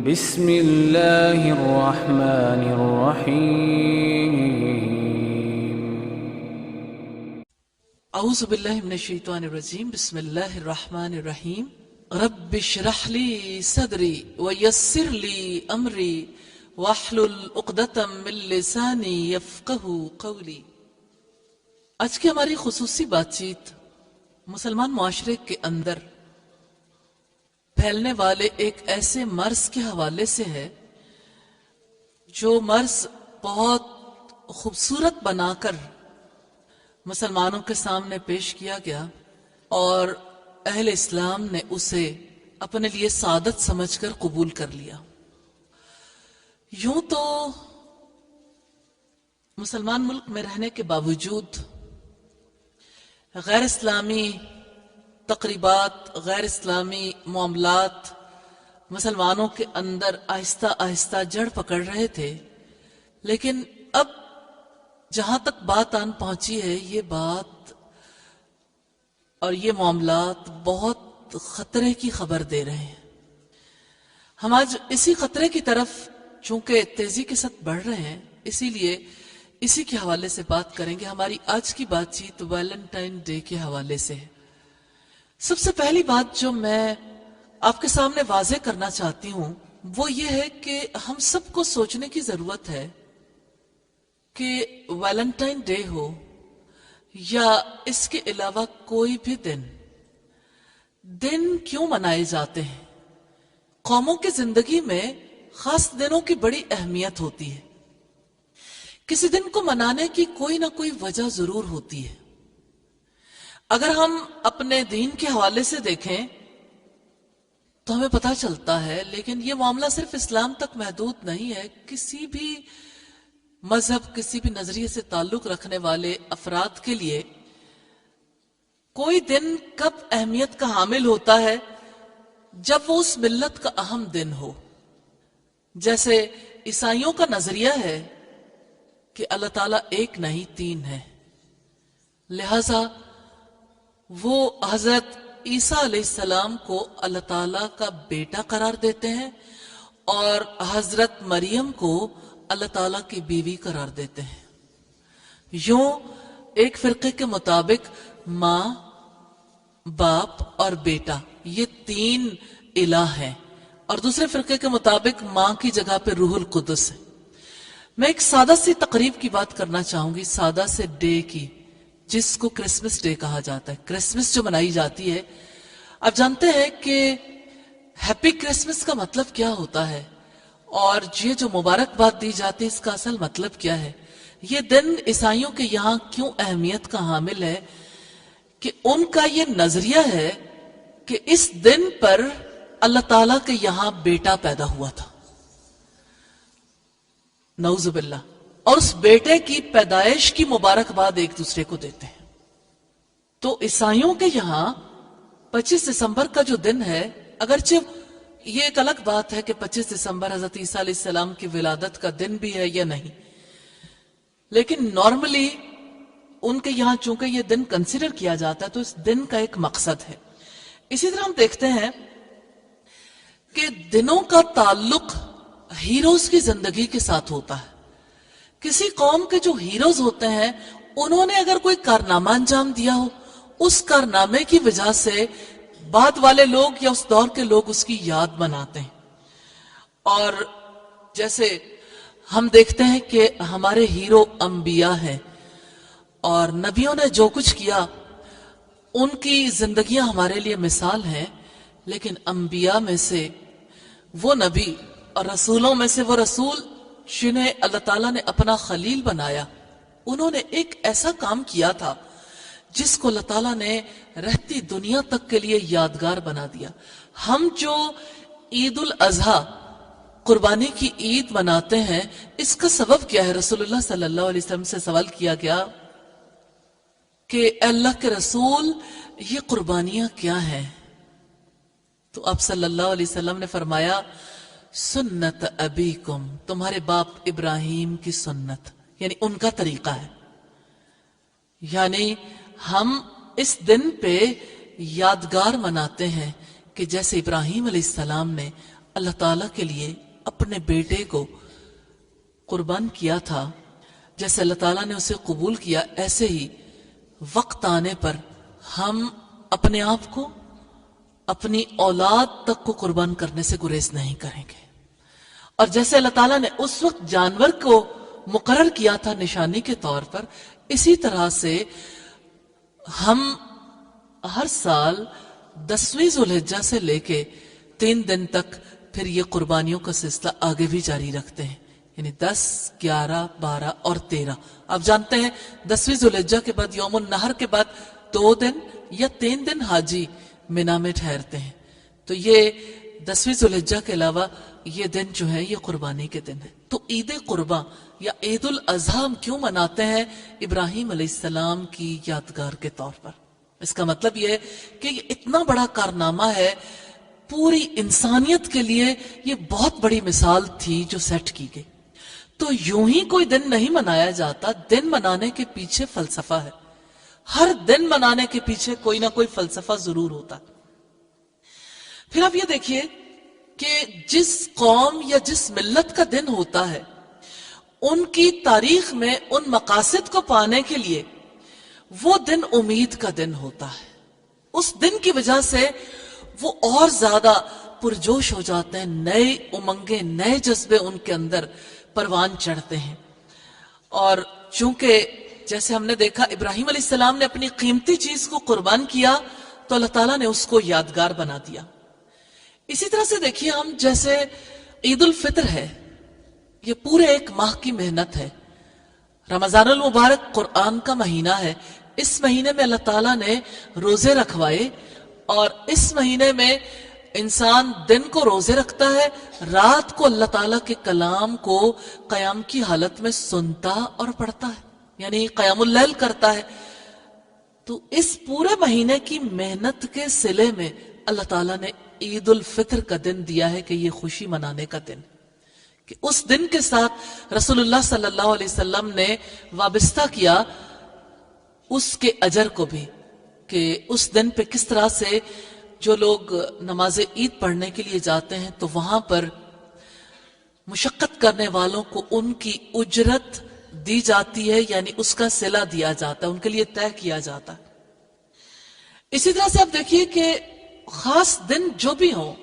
بسم اللہ الرحمن الرحیم اعوذ باللہ من الشیطان الرجیم بسم اللہ الرحمن الرحیم رب اشرح لی صدری ویسر لی امری واحلل عقدۃ من لسانی یفقہوا قولی۔ آج کی ہماری خصوصی بات چیت مسلمان معاشرے کے اندر پھیلنے والے ایک ایسے مرض کے حوالے سے ہے جو مرض بہت خوبصورت بنا کر مسلمانوں کے سامنے پیش کیا گیا اور اہل اسلام نے اسے اپنے لیے سعادت سمجھ کر قبول کر لیا۔ یوں تو مسلمان ملک میں رہنے کے باوجود غیر اسلامی تقریبات، غیر اسلامی معاملات مسلمانوں کے اندر آہستہ آہستہ جڑ پکڑ رہے تھے، لیکن اب جہاں تک بات آن پہنچی ہے، یہ بات اور یہ معاملات بہت خطرے کی خبر دے رہے ہیں۔ ہم آج اسی خطرے کی طرف چونکہ تیزی کے ساتھ بڑھ رہے ہیں، اسی لیے اسی کے حوالے سے بات کریں گے۔ ہماری آج کی بات چیت ویلنٹائن ڈے کے حوالے سے ہے۔ سب سے پہلی بات جو میں آپ کے سامنے واضح کرنا چاہتی ہوں وہ یہ ہے کہ ہم سب کو سوچنے کی ضرورت ہے کہ ویلنٹائن ڈے ہو یا اس کے علاوہ کوئی بھی دن کیوں منائے جاتے ہیں۔ قوموں کی زندگی میں خاص دنوں کی بڑی اہمیت ہوتی ہے۔ کسی دن کو منانے کی کوئی نہ کوئی وجہ ضرور ہوتی ہے۔ اگر ہم اپنے دین کے حوالے سے دیکھیں تو ہمیں پتہ چلتا ہے، لیکن یہ معاملہ صرف اسلام تک محدود نہیں ہے۔ کسی بھی مذہب، کسی بھی نظریے سے تعلق رکھنے والے افراد کے لیے کوئی دن کب اہمیت کا حامل ہوتا ہے؟ جب وہ اس ملت کا اہم دن ہو۔ جیسے عیسائیوں کا نظریہ ہے کہ اللہ تعالیٰ ایک نہیں تین ہے، لہذا وہ حضرت عیسیٰ علیہ السلام کو اللہ تعالیٰ کا بیٹا قرار دیتے ہیں اور حضرت مریم کو اللہ تعالیٰ کی بیوی قرار دیتے ہیں۔ یوں ایک فرقے کے مطابق ماں، باپ اور بیٹا یہ تین الہ ہیں، اور دوسرے فرقے کے مطابق ماں کی جگہ پہ روح القدس ہے۔ میں ایک سادہ سی تقریب کی بات کرنا چاہوں گی، سادہ سے ڈے کی، جس کو کرسمس ڈے کہا جاتا ہے۔ کرسمس جو منائی جاتی ہے، آپ جانتے ہیں کہ ہیپی کرسمس کا مطلب کیا ہوتا ہے، اور یہ جو مبارکباد دی جاتی ہے اس کا اصل مطلب کیا ہے۔ یہ دن عیسائیوں کے یہاں کیوں اہمیت کا حامل ہے کہ ان کا یہ نظریہ ہے کہ اس دن پر اللہ تعالیٰ کے یہاں بیٹا پیدا ہوا تھا، نعوذ باللہ، اور اس بیٹے کی پیدائش کی مبارکباد ایک دوسرے کو دیتے ہیں۔ تو عیسائیوں کے یہاں 25 دسمبر کا جو دن ہے، اگرچہ یہ ایک الگ بات ہے کہ 25 دسمبر حضرت عیسیٰ علیہ السلام کی ولادت کا دن بھی ہے یا نہیں، لیکن نارملی ان کے یہاں چونکہ یہ دن کنسیڈر کیا جاتا ہے تو اس دن کا ایک مقصد ہے۔ اسی طرح ہم دیکھتے ہیں کہ دنوں کا تعلق ہیروز کی زندگی کے ساتھ ہوتا ہے۔ کسی قوم کے جو ہیروز ہوتے ہیں، انہوں نے اگر کوئی کارنامہ انجام دیا ہو، اس کارنامے کی وجہ سے بعد والے لوگ یا اس دور کے لوگ اس کی یاد مناتے ہیں۔ اور جیسے ہم دیکھتے ہیں کہ ہمارے ہیرو انبیاء ہیں، اور نبیوں نے جو کچھ کیا ان کی زندگیاں ہمارے لیے مثال ہیں، لیکن انبیاء میں سے وہ نبی اور رسولوں میں سے وہ رسول جنہیں اللہ تعالیٰ نے اپنا خلیل بنایا، انہوں نے ایک ایسا کام کیا تھا جس کو اللہ تعالیٰ نے رہتی دنیا تک کے لیے یادگار بنا دیا۔ ہم جو عید الاضحیٰ قربانی کی عید مناتے ہیں، اس کا سبب کیا ہے؟ رسول اللہ صلی اللہ علیہ وسلم سے سوال کیا گیا کہ اے اللہ کے رسول، یہ قربانیاں کیا ہیں؟ تو آپ صلی اللہ علیہ وسلم نے فرمایا، سنت ابیکم، تمہارے باپ ابراہیم کی سنت، یعنی ان کا طریقہ ہے۔ یعنی ہم اس دن پہ یادگار مناتے ہیں کہ جیسے ابراہیم علیہ السلام نے اللہ تعالیٰ کے لیے اپنے بیٹے کو قربان کیا تھا، جیسے اللہ تعالیٰ نے اسے قبول کیا، ایسے ہی وقت آنے پر ہم اپنے آپ کو، اپنی اولاد تک کو قربان کرنے سے گریز نہیں کریں گے۔ اور جیسے اللہ تعالیٰ نے اس وقت جانور کو مقرر کیا تھا نشانی کے طور پر، اسی طرح سے ہم ہر سال 10ویں ذوالحجہ سے لے کے 3 دن تک پھر یہ قربانیوں کا سلسلہ آگے بھی جاری رکھتے ہیں، یعنی 10، 11، 12 اور 13۔ آپ جانتے ہیں 10ویں ذوالحجہ کے بعد یوم النحر کے بعد 2 دن یا 3 دن حاجی مینا میں ٹھہرتے ہیں، تو یہ 10ویں ذوالحجہ کے علاوہ یہ دن جو ہے یہ قربانی کے دن ہے۔ تو عید قرباں یا عید الاضحیٰ ہم کیوں مناتے ہیں؟ ابراہیم علیہ السلام کی یادگار کے طور پر۔ اس کا مطلب یہ ہے کہ یہ اتنا بڑا کارنامہ ہے، پوری انسانیت کے لیے یہ بہت بڑی مثال تھی جو سیٹ کی گئی۔ تو یوں ہی کوئی دن نہیں منایا جاتا، دن منانے کے پیچھے فلسفہ ہے، ہر دن منانے کے پیچھے کوئی نہ کوئی فلسفہ ضرور ہوتا۔ پھر آپ یہ دیکھیے کہ جس قوم یا جس ملت کا دن ہوتا ہے، ان کی تاریخ میں ان مقاصد کو پانے کے لیے وہ دن امید کا دن ہوتا ہے۔ اس دن کی وجہ سے وہ اور زیادہ پرجوش ہو جاتے ہیں، نئے امنگیں، نئے جذبے ان کے اندر پروان چڑھتے ہیں۔ اور چونکہ جیسے ہم نے دیکھا ابراہیم علیہ السلام نے اپنی قیمتی چیز کو قربان کیا، تو اللہ تعالیٰ نے اس کو یادگار بنا دیا۔ اسی طرح سے دیکھیے ہم جیسے عید الفطر ہے، یہ پورے 1 ماہ کی محنت ہے۔ رمضان المبارک قرآن کا مہینہ ہے، اس مہینے میں اللہ تعالیٰ نے روزے رکھوائے، اور اس مہینے میں انسان دن کو روزے رکھتا ہے، رات کو اللہ تعالیٰ کے کلام کو قیام کی حالت میں سنتا اور پڑھتا ہے، یعنی قیام اللیل کرتا ہے۔ تو اس پورے مہینے کی محنت کے صلے میں اللہ تعالیٰ نے عید الفطر کا دن دیا ہے کہ یہ خوشی منانے کا دن، کہ اس دن کے ساتھ رسول اللہ صلی اللہ علیہ وسلم نے وابستہ کیا اس کے اجر کو بھی، کہ اس دن پہ کس طرح سے جو لوگ نماز عید پڑھنے کے لیے جاتے ہیں تو وہاں پر مشقت کرنے والوں کو ان کی اجرت دی جاتی ہے، یعنی اس کا صلہ دیا جاتا ہے، ان کے لیے طے کیا جاتا ہے۔ اسی طرح سے آپ دیکھیے کہ خاص دن جو بھی ہوں،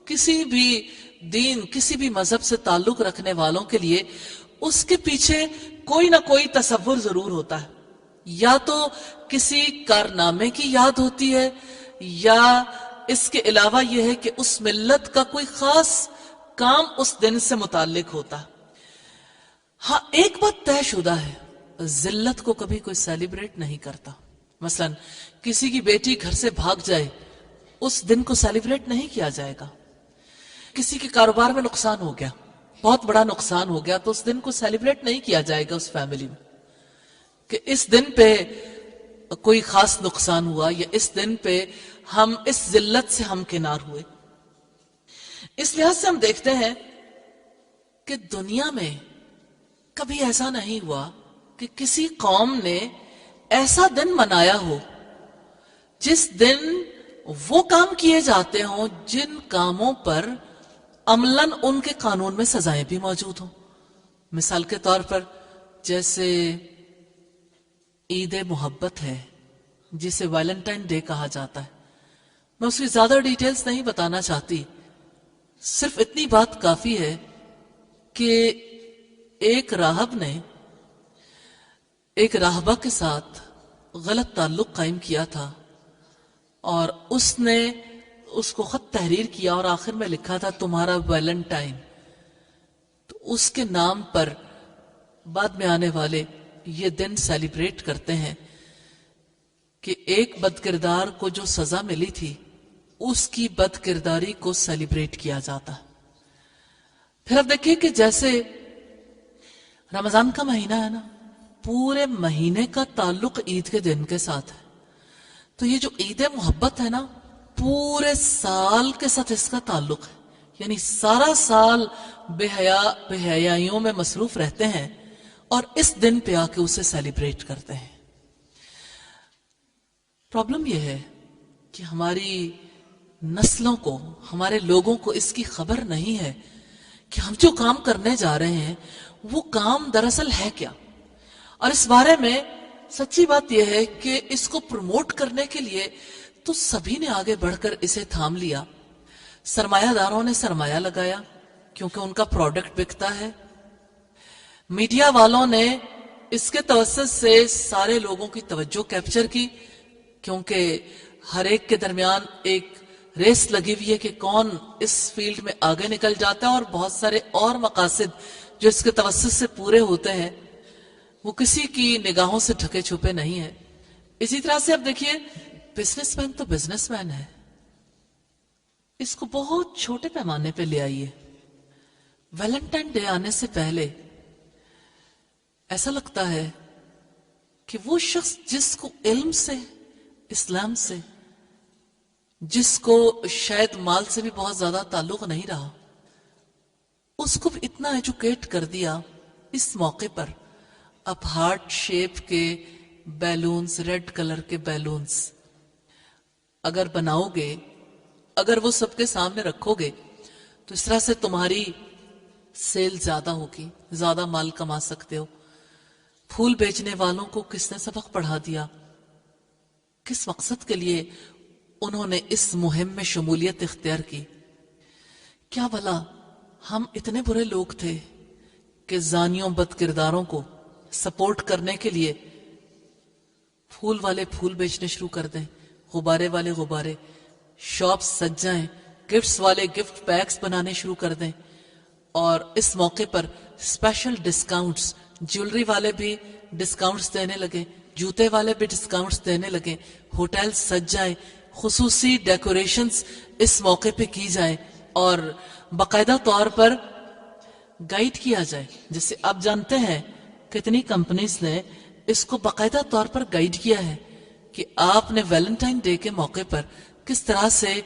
کسی بھی دین، کسی بھی مذہب سے تعلق رکھنے والوں کے لیے اس کے پیچھے کوئی نہ کوئی تصور ضرور ہوتا ہے، یا تو کسی کارنامے کی یاد ہوتی ہے، یا اس کے علاوہ یہ ہے کہ اس ملت کا کوئی خاص کام اس دن سے متعلق ہوتا ہے۔ ہاں ایک بات طے شدہ ہے، ذلت کو کبھی کوئی سیلیبریٹ نہیں کرتا۔ مثلا کسی کی بیٹی گھر سے بھاگ جائے، اس دن کو سیلیبریٹ نہیں کیا جائے گا۔ کسی کے کاروبار میں نقصان ہو گیا، بہت بڑا نقصان ہو گیا، تو اس دن کو سیلیبریٹ نہیں کیا جائے گا اس فیملی میں، کہ اس دن پہ کوئی خاص نقصان ہوا، یا اس دن پہ ہم اس ذلت سے ہمکنار ہوئے۔ اس لحاظ سے ہم دیکھتے ہیں کہ دنیا میں کبھی ایسا نہیں ہوا کہ کسی قوم نے ایسا دن منایا ہو جس دن وہ کام کیے جاتے ہوں جن کاموں پر عملاً ان کے قانون میں سزائیں بھی موجود ہوں۔ مثال کے طور پر جیسے عید محبت ہے، جسے ویلنٹائن ڈے کہا جاتا ہے۔ میں اس کی زیادہ ڈیٹیلز نہیں بتانا چاہتی، صرف اتنی بات کافی ہے کہ ایک راہب نے ایک راہبہ کے ساتھ غلط تعلق قائم کیا تھا، اور اس نے اس کو خط تحریر کیا اور آخر میں لکھا تھا تمہارا ویلنٹائن۔ تو اس کے نام پر بعد میں آنے والے یہ دن سیلیبریٹ کرتے ہیں کہ ایک بد کردار کو جو سزا ملی تھی اس کی بد کرداری کو سیلیبریٹ کیا جاتا۔ پھر اب دیکھیے کہ جیسے رمضان کا مہینہ ہے نا، پورے مہینے کا تعلق عید کے دن کے ساتھ ہے، تو یہ جو عید محبت ہے نا، پورے سال کے ساتھ اس کا تعلق ہے، یعنی سارا سال بے حیائیوں میں مصروف رہتے ہیں اور اس دن پہ آ کے اسے سیلیبریٹ کرتے ہیں۔ پرابلم یہ ہے کہ ہماری نسلوں کو، ہمارے لوگوں کو اس کی خبر نہیں ہے کہ ہم جو کام کرنے جا رہے ہیں وہ کام دراصل ہے کیا. اور اس بارے میں سچی بات یہ ہے کہ اس کو پروموٹ کرنے کے لیے تو سبھی نے آگے بڑھ کر اسے تھام لیا. سرمایہ داروں نے سرمایہ لگایا کیونکہ ان کا پروڈکٹ بکتا ہے. میڈیا والوں نے اس کے توسط سے سارے لوگوں کی توجہ کیپچر کی کیونکہ ہر ایک کے درمیان ایک ریس لگی ہوئی ہے کہ کون اس فیلڈ میں آگے نکل جاتا ہے، اور بہت سارے اور مقاصد جو اس کے توسط سے پورے ہوتے ہیں وہ کسی کی نگاہوں سے ڈھکے چھپے نہیں ہیں. اسی طرح سے اب دیکھیے بزنس مین تو بزنس مین ہے، اس کو بہت چھوٹے پیمانے پہ لے آئیے. ویلنٹائن ڈے آنے سے پہلے ایسا لگتا ہے کہ وہ شخص جس کو علم سے، اسلام سے، جس کو شاید مال سے بھی بہت زیادہ تعلق نہیں رہا، اس کو بھی اتنا ایجوکیٹ کر دیا. اس موقع پر اب ہارٹ شیپ کے بیلونز، ریڈ کلر کے بیلونز اگر بناؤ گے، اگر وہ سب کے سامنے رکھو گے تو اس طرح سے تمہاری سیل زیادہ ہوگی، زیادہ مال کما سکتے ہو. پھول بیچنے والوں کو کس نے سبق پڑھا دیا؟ کس مقصد کے لیے انہوں نے اس مہم میں شمولیت اختیار کی؟ کیا بھلا ہم اتنے برے لوگ تھے کہ زانیوں، بد کرداروں کو سپورٹ کرنے کے لیے پھول والے پھول بیچنے شروع کر دیں، غبارے والے غبارے، شاپس سج جائیں، گفٹس والے گفٹ پیکس بنانے شروع کر دیں، اور اس موقع پر اسپیشل ڈسکاؤنٹس، جیولری والے بھی ڈسکاؤنٹس دینے لگے، جوتے والے بھی ڈسکاؤنٹس دینے لگے، ہوٹل سج جائیں، خصوصی ڈیکوریشنز اس موقع پہ کی جائیں، اور باقاعدہ طور پر گائیڈ کیا جائے. جیسے آپ جانتے ہیں کتنی کمپنیز نے اس کو باقاعدہ طور پر گائیڈ کیا ہے کہ آپ نے ویلنٹائن ڈے کے موقع پر کس طرح سے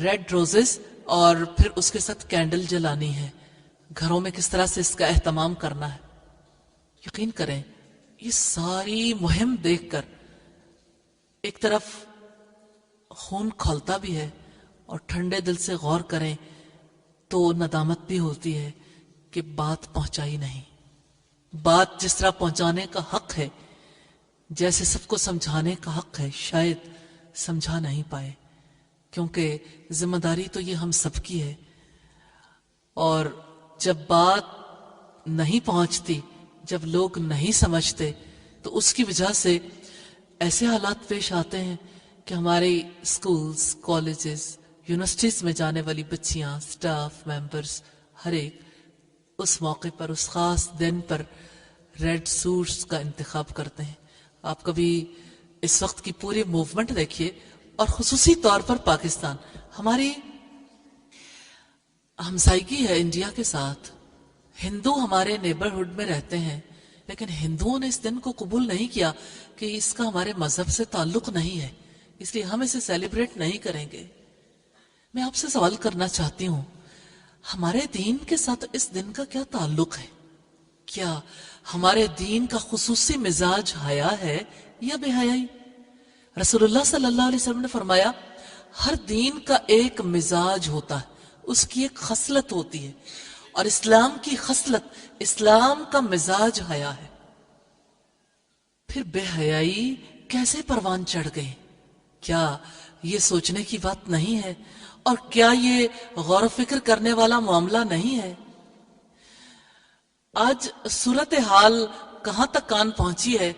ریڈ روزز اور پھر اس کے ساتھ کینڈل جلانی ہے، گھروں میں کس طرح سے اس کا اہتمام کرنا ہے. یقین کریں یہ ساری مہم دیکھ کر ایک طرف خون کھولتا بھی ہے اور ٹھنڈے دل سے غور کریں تو ندامت بھی ہوتی ہے کہ بات پہنچائی نہیں. بات جس طرح پہنچانے کا حق ہے، جیسے سب کو سمجھانے کا حق ہے، شاید سمجھا نہیں پائے، کیونکہ ذمہ داری تو یہ ہم سب کی ہے. اور جب بات نہیں پہنچتی، جب لوگ نہیں سمجھتے، تو اس کی وجہ سے ایسے حالات پیش آتے ہیں کہ ہمارے اسکولز، کالجز، یونیورسٹیز میں جانے والی بچیاں، سٹاف ممبرز، ہر ایک اس موقع پر، اس خاص دن پر ریڈ سوٹس کا انتخاب کرتے ہیں. آپ کبھی اس وقت کی پوری موومنٹ دیکھیے، اور خصوصی طور پر پاکستان، ہماری ہمسائیگی ہے انڈیا کے ساتھ. ہندو ہمارے نیبرہڈ میں رہتے ہیں، لیکن ہندوؤں نے اس دن کو قبول نہیں کیا کہ اس کا ہمارے مذہب سے تعلق نہیں ہے، اس لیے ہم اسے سیلیبریٹ نہیں کریں گے. میں آپ سے سوال کرنا چاہتی ہوں، ہمارے دین کے ساتھ اس دن کا کیا تعلق ہے؟ کیا ہمارے دین کا خصوصی مزاج حیا ہے یا بے حیائی؟ رسول اللہ صلی اللہ علیہ وسلم نے فرمایا ہر دین کا ایک مزاج ہوتا ہے، اس کی ایک خصلت ہوتی ہے، اور اسلام کی خصلت، اسلام کا مزاج حیا ہے. پھر بے حیائی کیسے پروان چڑھ گئی؟ کیا یہ سوچنے کی بات نہیں ہے؟ اور کیا یہ غور و فکر کرنے والا معاملہ نہیں ہے؟ آج صورتحال کہاں تک کان پہنچی ہے،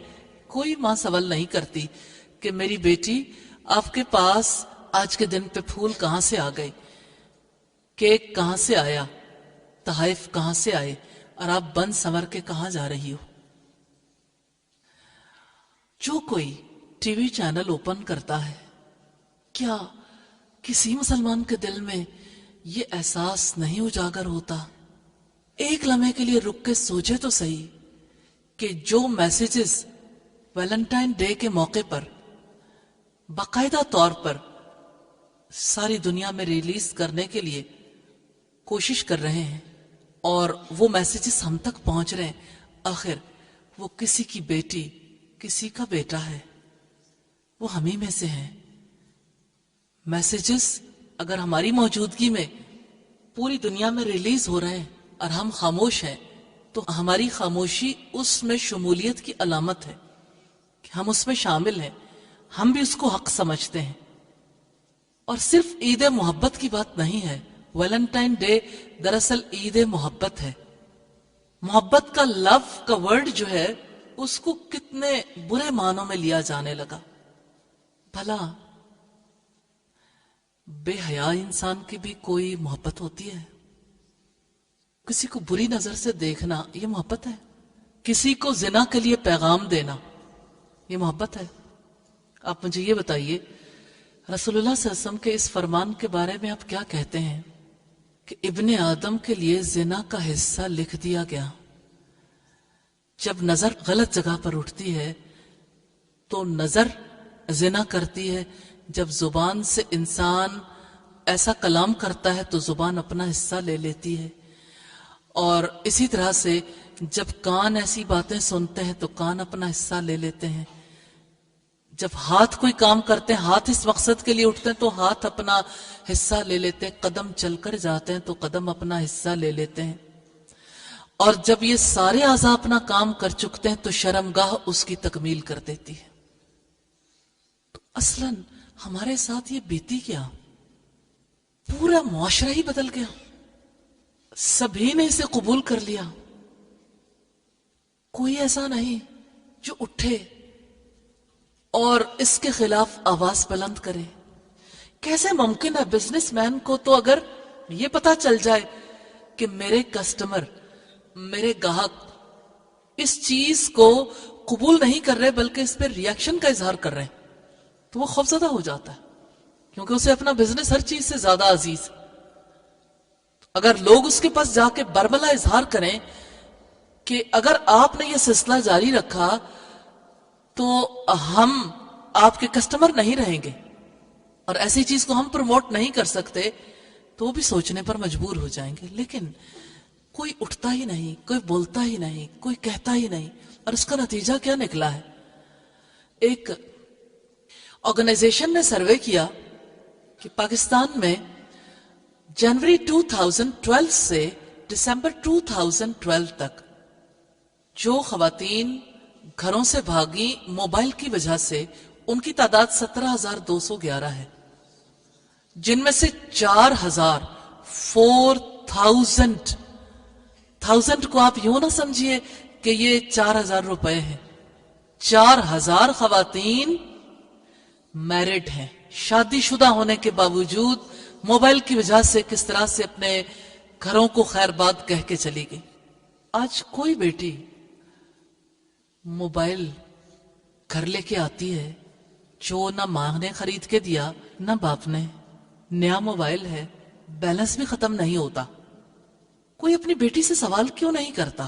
کوئی ماں سوال نہیں کرتی کہ میری بیٹی آپ کے پاس آج کے دن پہ پھول کہاں سے آ گئے، کیک کہاں سے آیا، تحائف کہاں سے آئے، اور آپ بن سنور کے کہاں جا رہی ہو. جو کوئی ٹی وی چینل اوپن کرتا ہے، کیا کسی مسلمان کے دل میں یہ احساس نہیں اجاگر ہوتا؟ ایک لمحے کے لیے رک کے سوچے تو صحیح کہ جو میسیجز ویلنٹائن ڈے کے موقع پر باقاعدہ طور پر ساری دنیا میں ریلیز کرنے کے لیے کوشش کر رہے ہیں، اور وہ میسیجز ہم تک پہنچ رہے ہیں، آخر وہ کسی کی بیٹی، کسی کا بیٹا ہے، وہ ہم ہی میں سے ہیں. میسیجز اگر ہماری موجودگی میں پوری دنیا میں ریلیز ہو رہے ہیں اور ہم خاموش ہیں تو ہماری خاموشی اس میں شمولیت کی علامت ہے کہ ہم اس میں شامل ہیں، ہم بھی اس کو حق سمجھتے ہیں۔ اور صرف عید محبت کی بات نہیں ہے، ویلنٹائن ڈے دراصل عید محبت ہے۔ محبت کا لو کا ورڈ جو ہے اس کو کتنے برے معنوں میں لیا جانے لگا۔ بھلا بے حیا انسان کی بھی کوئی محبت ہوتی ہے؟ کسی کو بری نظر سے دیکھنا یہ محبت ہے؟ کسی کو زنا کے لیے پیغام دینا یہ محبت ہے؟ آپ مجھے یہ بتائیے، رسول اللہ صلی اللہ علیہ وسلم کے اس فرمان کے بارے میں آپ کیا کہتے ہیں کہ ابن آدم کے لیے زنا کا حصہ لکھ دیا گیا؟ جب نظر غلط جگہ پر اٹھتی ہے تو نظر زنا کرتی ہے، جب زبان سے انسان ایسا کلام کرتا ہے تو زبان اپنا حصہ لے لیتی ہے، اور اسی طرح سے جب کان ایسی باتیں سنتے ہیں تو کان اپنا حصہ لے لیتے ہیں، جب ہاتھ کوئی کام کرتے ہیں، ہاتھ اس مقصد کے لیے اٹھتے ہیں تو ہاتھ اپنا حصہ لے لیتے ہیں، قدم چل کر جاتے ہیں تو قدم اپنا حصہ لے لیتے ہیں، اور جب یہ سارے اعضاء اپنا کام کر چکتے ہیں تو شرمگاہ اس کی تکمیل کر دیتی ہے۔ تو اصلاً ہمارے ساتھ یہ بیتی کیا؟ پورا معاشرہ ہی بدل گیا، سبھی نے اسے قبول کر لیا، کوئی ایسا نہیں جو اٹھے اور اس کے خلاف آواز بلند کرے۔ کیسے ممکن ہے بزنس مین کو تو اگر یہ پتا چل جائے کہ میرے کسٹمر، میرے گاہک اس چیز کو قبول نہیں کر رہے بلکہ اس پہ ریاکشن کا اظہار کر رہے ہیں، تو وہ خوفزدہ ہو جاتا ہے، کیونکہ اسے اپنا بزنس ہر چیز سے زیادہ عزیز۔ اگر لوگ اس کے پاس جا کے برملا اظہار کریں کہ اگر آپ نے یہ سلسلہ جاری رکھا تو ہم آپ کے کسٹمر نہیں رہیں گے اور ایسی چیز کو ہم پروموٹ نہیں کر سکتے، تو وہ بھی سوچنے پر مجبور ہو جائیں گے۔ لیکن کوئی اٹھتا ہی نہیں، کوئی بولتا ہی نہیں، کوئی کہتا ہی نہیں، اور اس کا نتیجہ کیا نکلا ہے؟ ایک آرگنائزیشن نے سروے کیا کہ پاکستان میں جنوری 2012 سے دسمبر 2012 تک جو خواتین گھروں سے بھاگی موبائل کی وجہ سے، ان کی تعداد 17,211 ہے، جن میں سے 4,000 کو آپ یوں نہ سمجھیے کہ یہ 4,000 روپے ہیں، 4,000 خواتین میرڈ ہیں، شادی شدہ ہونے کے باوجود موبائل کی وجہ سے کس طرح سے اپنے گھروں کو خیر باد کہہ کے چلی گئی۔ آج کوئی بیٹی موبائل گھر لے کے آتی ہے جو نہ ماں نے خرید کے دیا نہ باپ نے، نیا موبائل ہے، بیلنس بھی ختم نہیں ہوتا، کوئی اپنی بیٹی سے سوال کیوں نہیں کرتا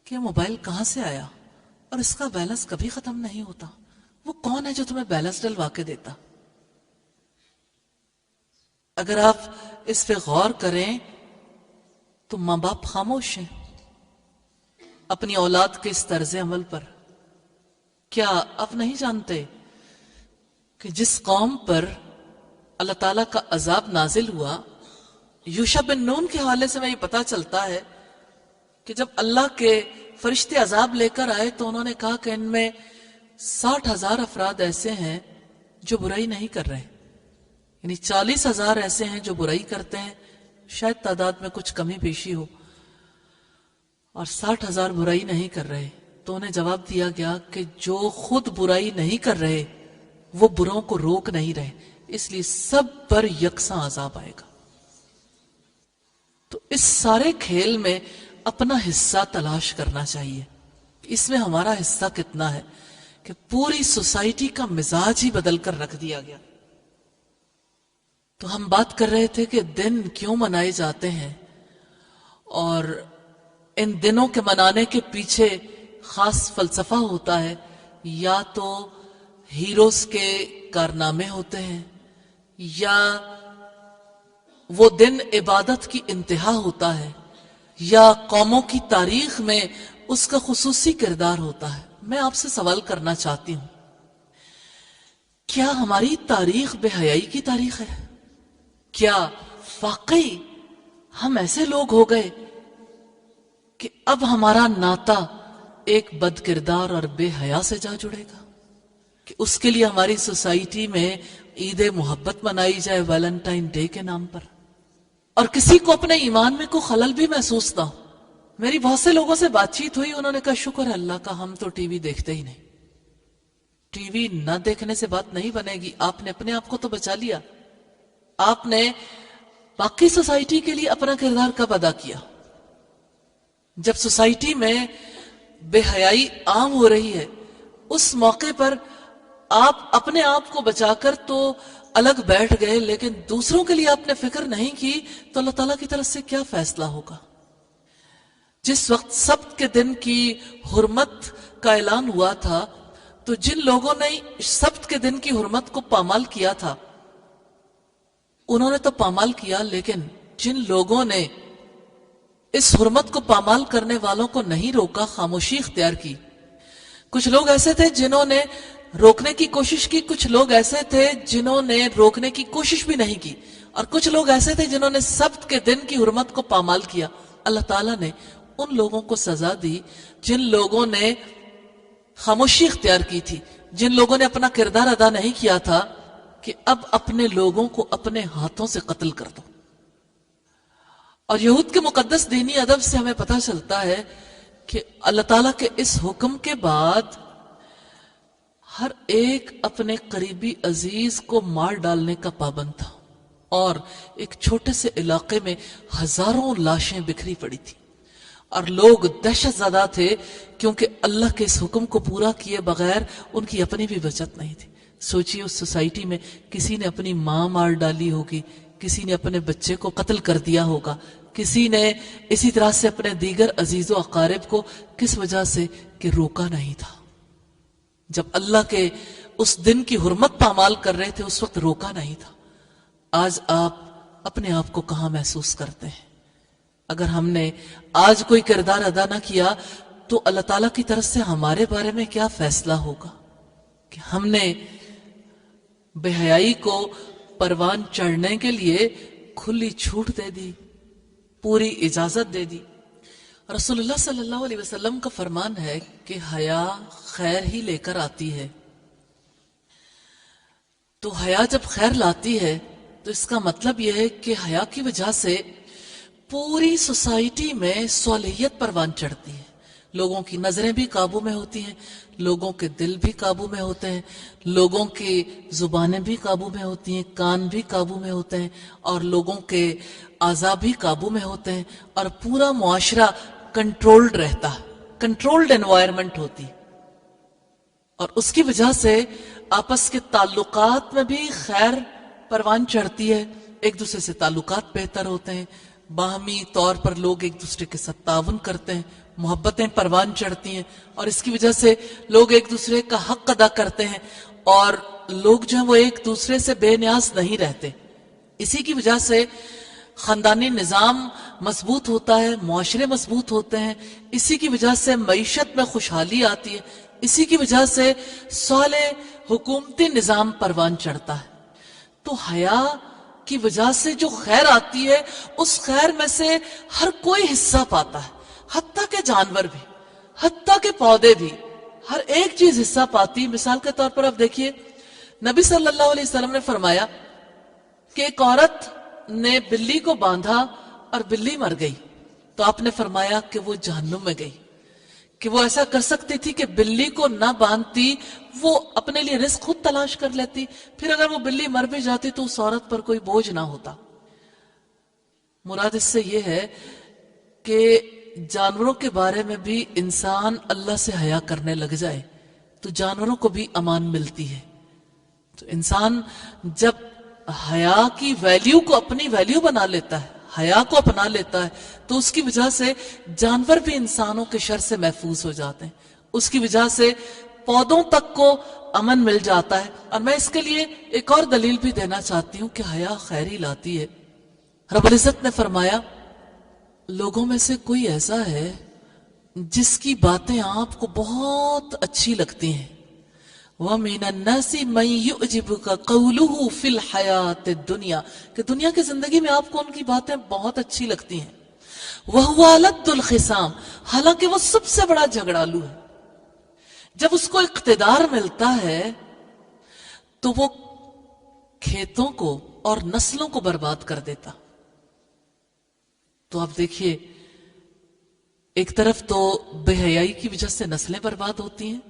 کہ موبائل کہاں سے آیا اور اس کا بیلنس کبھی ختم نہیں ہوتا؟ وہ کون ہے جو تمہیں بیلنس ڈلوا کے دیتا؟ اگر آپ اس پہ غور کریں تو ماں باپ خاموش ہیں اپنی اولاد کے اس طرز عمل پر۔ کیا آپ نہیں جانتے کہ جس قوم پر اللہ تعالیٰ کا عذاب نازل ہوا، یوشع بن نون کے حوالے سے میں یہ پتا چلتا ہے کہ جب اللہ کے فرشتے عذاب لے کر آئے تو انہوں نے کہا کہ ان میں 60,000 افراد ایسے ہیں جو برائی نہیں کر رہے، یعنی 40,000 ایسے ہیں جو برائی کرتے ہیں، شاید تعداد میں کچھ کمی بیشی ہو، اور 60,000 برائی نہیں کر رہے۔ تو انہیں جواب دیا گیا کہ جو خود برائی نہیں کر رہے وہ بروں کو روک نہیں رہے، اس لیے سب پر یکساں عذاب آئے گا۔ تو اس سارے کھیل میں اپنا حصہ تلاش کرنا چاہیے، اس میں ہمارا حصہ کتنا ہے کہ پوری سوسائٹی کا مزاج ہی بدل کر رکھ دیا گیا۔ تو ہم بات کر رہے تھے کہ دن کیوں منائے جاتے ہیں، اور ان دنوں کے منانے کے پیچھے خاص فلسفہ ہوتا ہے، یا تو ہیروز کے کارنامے ہوتے ہیں، یا وہ دن عبادت کی انتہا ہوتا ہے، یا قوموں کی تاریخ میں اس کا خصوصی کردار ہوتا ہے۔ میں آپ سے سوال کرنا چاہتی ہوں، کیا ہماری تاریخ بے حیائی کی تاریخ ہے؟ کیا واقعی ہم ایسے لوگ ہو گئے کہ اب ہمارا ناتا ایک بد کردار اور بے حیا سے جا جڑے گا کہ اس کے لیے ہماری سوسائٹی میں عید محبت منائی جائے ویلنٹائن ڈے کے نام پر، اور کسی کو اپنے ایمان میں کوئی خلل بھی محسوس نہ ہو؟ میری بہت سے لوگوں سے بات چیت ہوئی، انہوں نے کہا شکر ہے اللہ کا ہم تو ٹی وی دیکھتے ہی نہیں۔ ٹی وی نہ دیکھنے سے بات نہیں بنے گی، آپ نے اپنے آپ کو تو بچا لیا، آپ نے باقی سوسائٹی کے لیے اپنا کردار کب ادا کیا؟ جب سوسائٹی میں بے حیائی عام ہو رہی ہے، اس موقع پر آپ اپنے آپ کو بچا کر تو الگ بیٹھ گئے، لیکن دوسروں کے لیے آپ نے فکر نہیں کی، تو اللہ تعالیٰ کی طرف سے کیا فیصلہ ہوگا؟ جس وقت سبت کے دن کی حرمت کا اعلان ہوا تھا، تو جن لوگوں نے سبت کے دن کی حرمت کو پامال کیا تھا انہوں نے تو پامال کیا، لیکن جن لوگوں نے اس حرمت کو پامال کرنے والوں کو نہیں روکا، خاموشی اختیار کی، کچھ لوگ ایسے تھے جنہوں نے روکنے کی کوشش کی، کچھ لوگ ایسے تھے جنہوں نے روکنے کی کوشش بھی نہیں کی، اور کچھ لوگ ایسے تھے جنہوں نے سبت کے دن کی حرمت کو پامال کیا۔ اللہ تعالیٰ نے ان لوگوں کو سزا دی جن لوگوں نے خاموشی اختیار کی تھی، جن لوگوں نے اپنا کردار ادا نہیں کیا تھا کہ اب اپنے لوگوں کو اپنے ہاتھوں سے قتل کر دو۔ اور یہود کے مقدس دینی ادب سے ہمیں پتہ چلتا ہے کہ اللہ تعالیٰ کے اس حکم کے بعد ہر ایک اپنے قریبی عزیز کو مار ڈالنے کا پابند تھا، اور ایک چھوٹے سے علاقے میں ہزاروں لاشیں بکھری پڑی تھی، اور لوگ دہشت زدہ تھے کیونکہ اللہ کے اس حکم کو پورا کیے بغیر ان کی اپنی بھی بچت نہیں تھی۔ سوچیے اس سوسائٹی میں کسی نے اپنی ماں مار ڈالی ہوگی، کسی نے اپنے بچے کو قتل کر دیا ہوگا، کسی نے اسی طرح سے اپنے دیگر عزیز و اقارب کو، کس وجہ سے کہ روکا نہیں تھا۔ جب اللہ کے اس دن کی حرمت پامال کر رہے تھے اس وقت روکا نہیں تھا۔ آج آپ اپنے آپ کو کہاں محسوس کرتے ہیں؟ اگر ہم نے آج کوئی کردار ادا نہ کیا تو اللہ تعالیٰ کی طرف سے ہمارے بارے میں کیا فیصلہ ہوگا کہ ہم نے بے حیائی کو پروان چڑھنے کے لیے کھلی چھوٹ دے دی، پوری اجازت دے دی۔ رسول اللہ صلی اللہ علیہ وسلم کا فرمان ہے کہ حیا خیر ہی لے کر آتی ہے، تو حیا جب خیر لاتی ہے تو اس کا مطلب یہ ہے کہ حیا کی وجہ سے پوری سوسائٹی میں صالحیت پروان چڑھتی ہے، لوگوں کی نظریں بھی قابو میں ہوتی ہیں، لوگوں کے دل بھی قابو میں ہوتے ہیں، لوگوں کی زبانیں بھی قابو میں ہوتی ہیں، کان بھی قابو میں ہوتے ہیں، اور لوگوں کے اعضاء بھی قابو میں ہوتے ہیں، اور پورا معاشرہ کنٹرولڈ رہتا ہے، کنٹرولڈ انوائرمنٹ ہوتی، اور اس کی وجہ سے آپس کے تعلقات میں بھی خیر پروان چڑھتی ہے، ایک دوسرے سے تعلقات بہتر ہوتے ہیں، باہمی طور پر لوگ ایک دوسرے کے ساتھ تعاون کرتے ہیں، محبتیں پروان چڑھتی ہیں، اور اس کی وجہ سے لوگ ایک دوسرے کا حق ادا کرتے ہیں، اور لوگ جو ہیں وہ ایک دوسرے سے بے نیاز نہیں رہتے۔ اسی کی وجہ سے خاندانی نظام مضبوط ہوتا ہے، معاشرے مضبوط ہوتے ہیں، اسی کی وجہ سے معیشت میں خوشحالی آتی ہے، اسی کی وجہ سے صالح حکومتی نظام پروان چڑھتا ہے۔ تو حیا کی وجہ سے جو خیر آتی ہے اس خیر میں سے ہر کوئی حصہ پاتا ہے، حتیٰ کہ جانور بھی، حتیٰ کہ پودے بھی، ہر ایک چیز حصہ پاتی۔ مثال کے طور پر آپ دیکھیے، نبی صلی اللہ علیہ وسلم نے فرمایا کہ ایک عورت نے بلی کو باندھا اور بلی مر گئی، تو آپ نے فرمایا کہ وہ جہنم میں گئی، کہ وہ ایسا کر سکتی تھی کہ بلی کو نہ باندھتی، وہ اپنے لیے رزق خود تلاش کر لیتی، پھر اگر وہ بلی مر بھی جاتی تو اس عورت پر کوئی بوجھ نہ ہوتا۔ مراد اس سے یہ ہے کہ جانوروں کے بارے میں بھی انسان اللہ سے حیا کرنے لگ جائے تو جانوروں کو بھی امان ملتی ہے۔ تو انسان جب حیا کی ویلیو کو اپنی ویلیو بنا لیتا ہے، حیا کو اپنا لیتا ہے، تو اس کی وجہ سے جانور بھی انسانوں کے شر سے محفوظ ہو جاتے ہیں، اس کی وجہ سے پودوں تک کو امن مل جاتا ہے۔ اور میں اس کے لیے ایک اور دلیل بھی دینا چاہتی ہوں کہ حیا خیر ہی لاتی ہے۔ رب العزت نے فرمایا لوگوں میں سے کوئی ایسا ہے جس کی باتیں آپ کو بہت اچھی لگتی ہیں، وَمِنَ النَّاسِ مَن يُعْجِبُكَ قَوْلُهُ فِي الْحَيَاةِ الدُّنْيَا کہ دنیا کی زندگی میں آپ کو ان کی باتیں بہت اچھی لگتی ہیں. وَهُوَ أَلَدُّ الْخِصَامِ حالانکہ وہ سب سے بڑا جھگڑالو ہے. جب اس کو اقتدار ملتا ہے تو وہ کھیتوں کو اور نسلوں کو برباد کر دیتا. تو آپ دیکھیے ایک طرف تو بے حیائی کی وجہ سے نسلیں برباد ہوتی ہیں،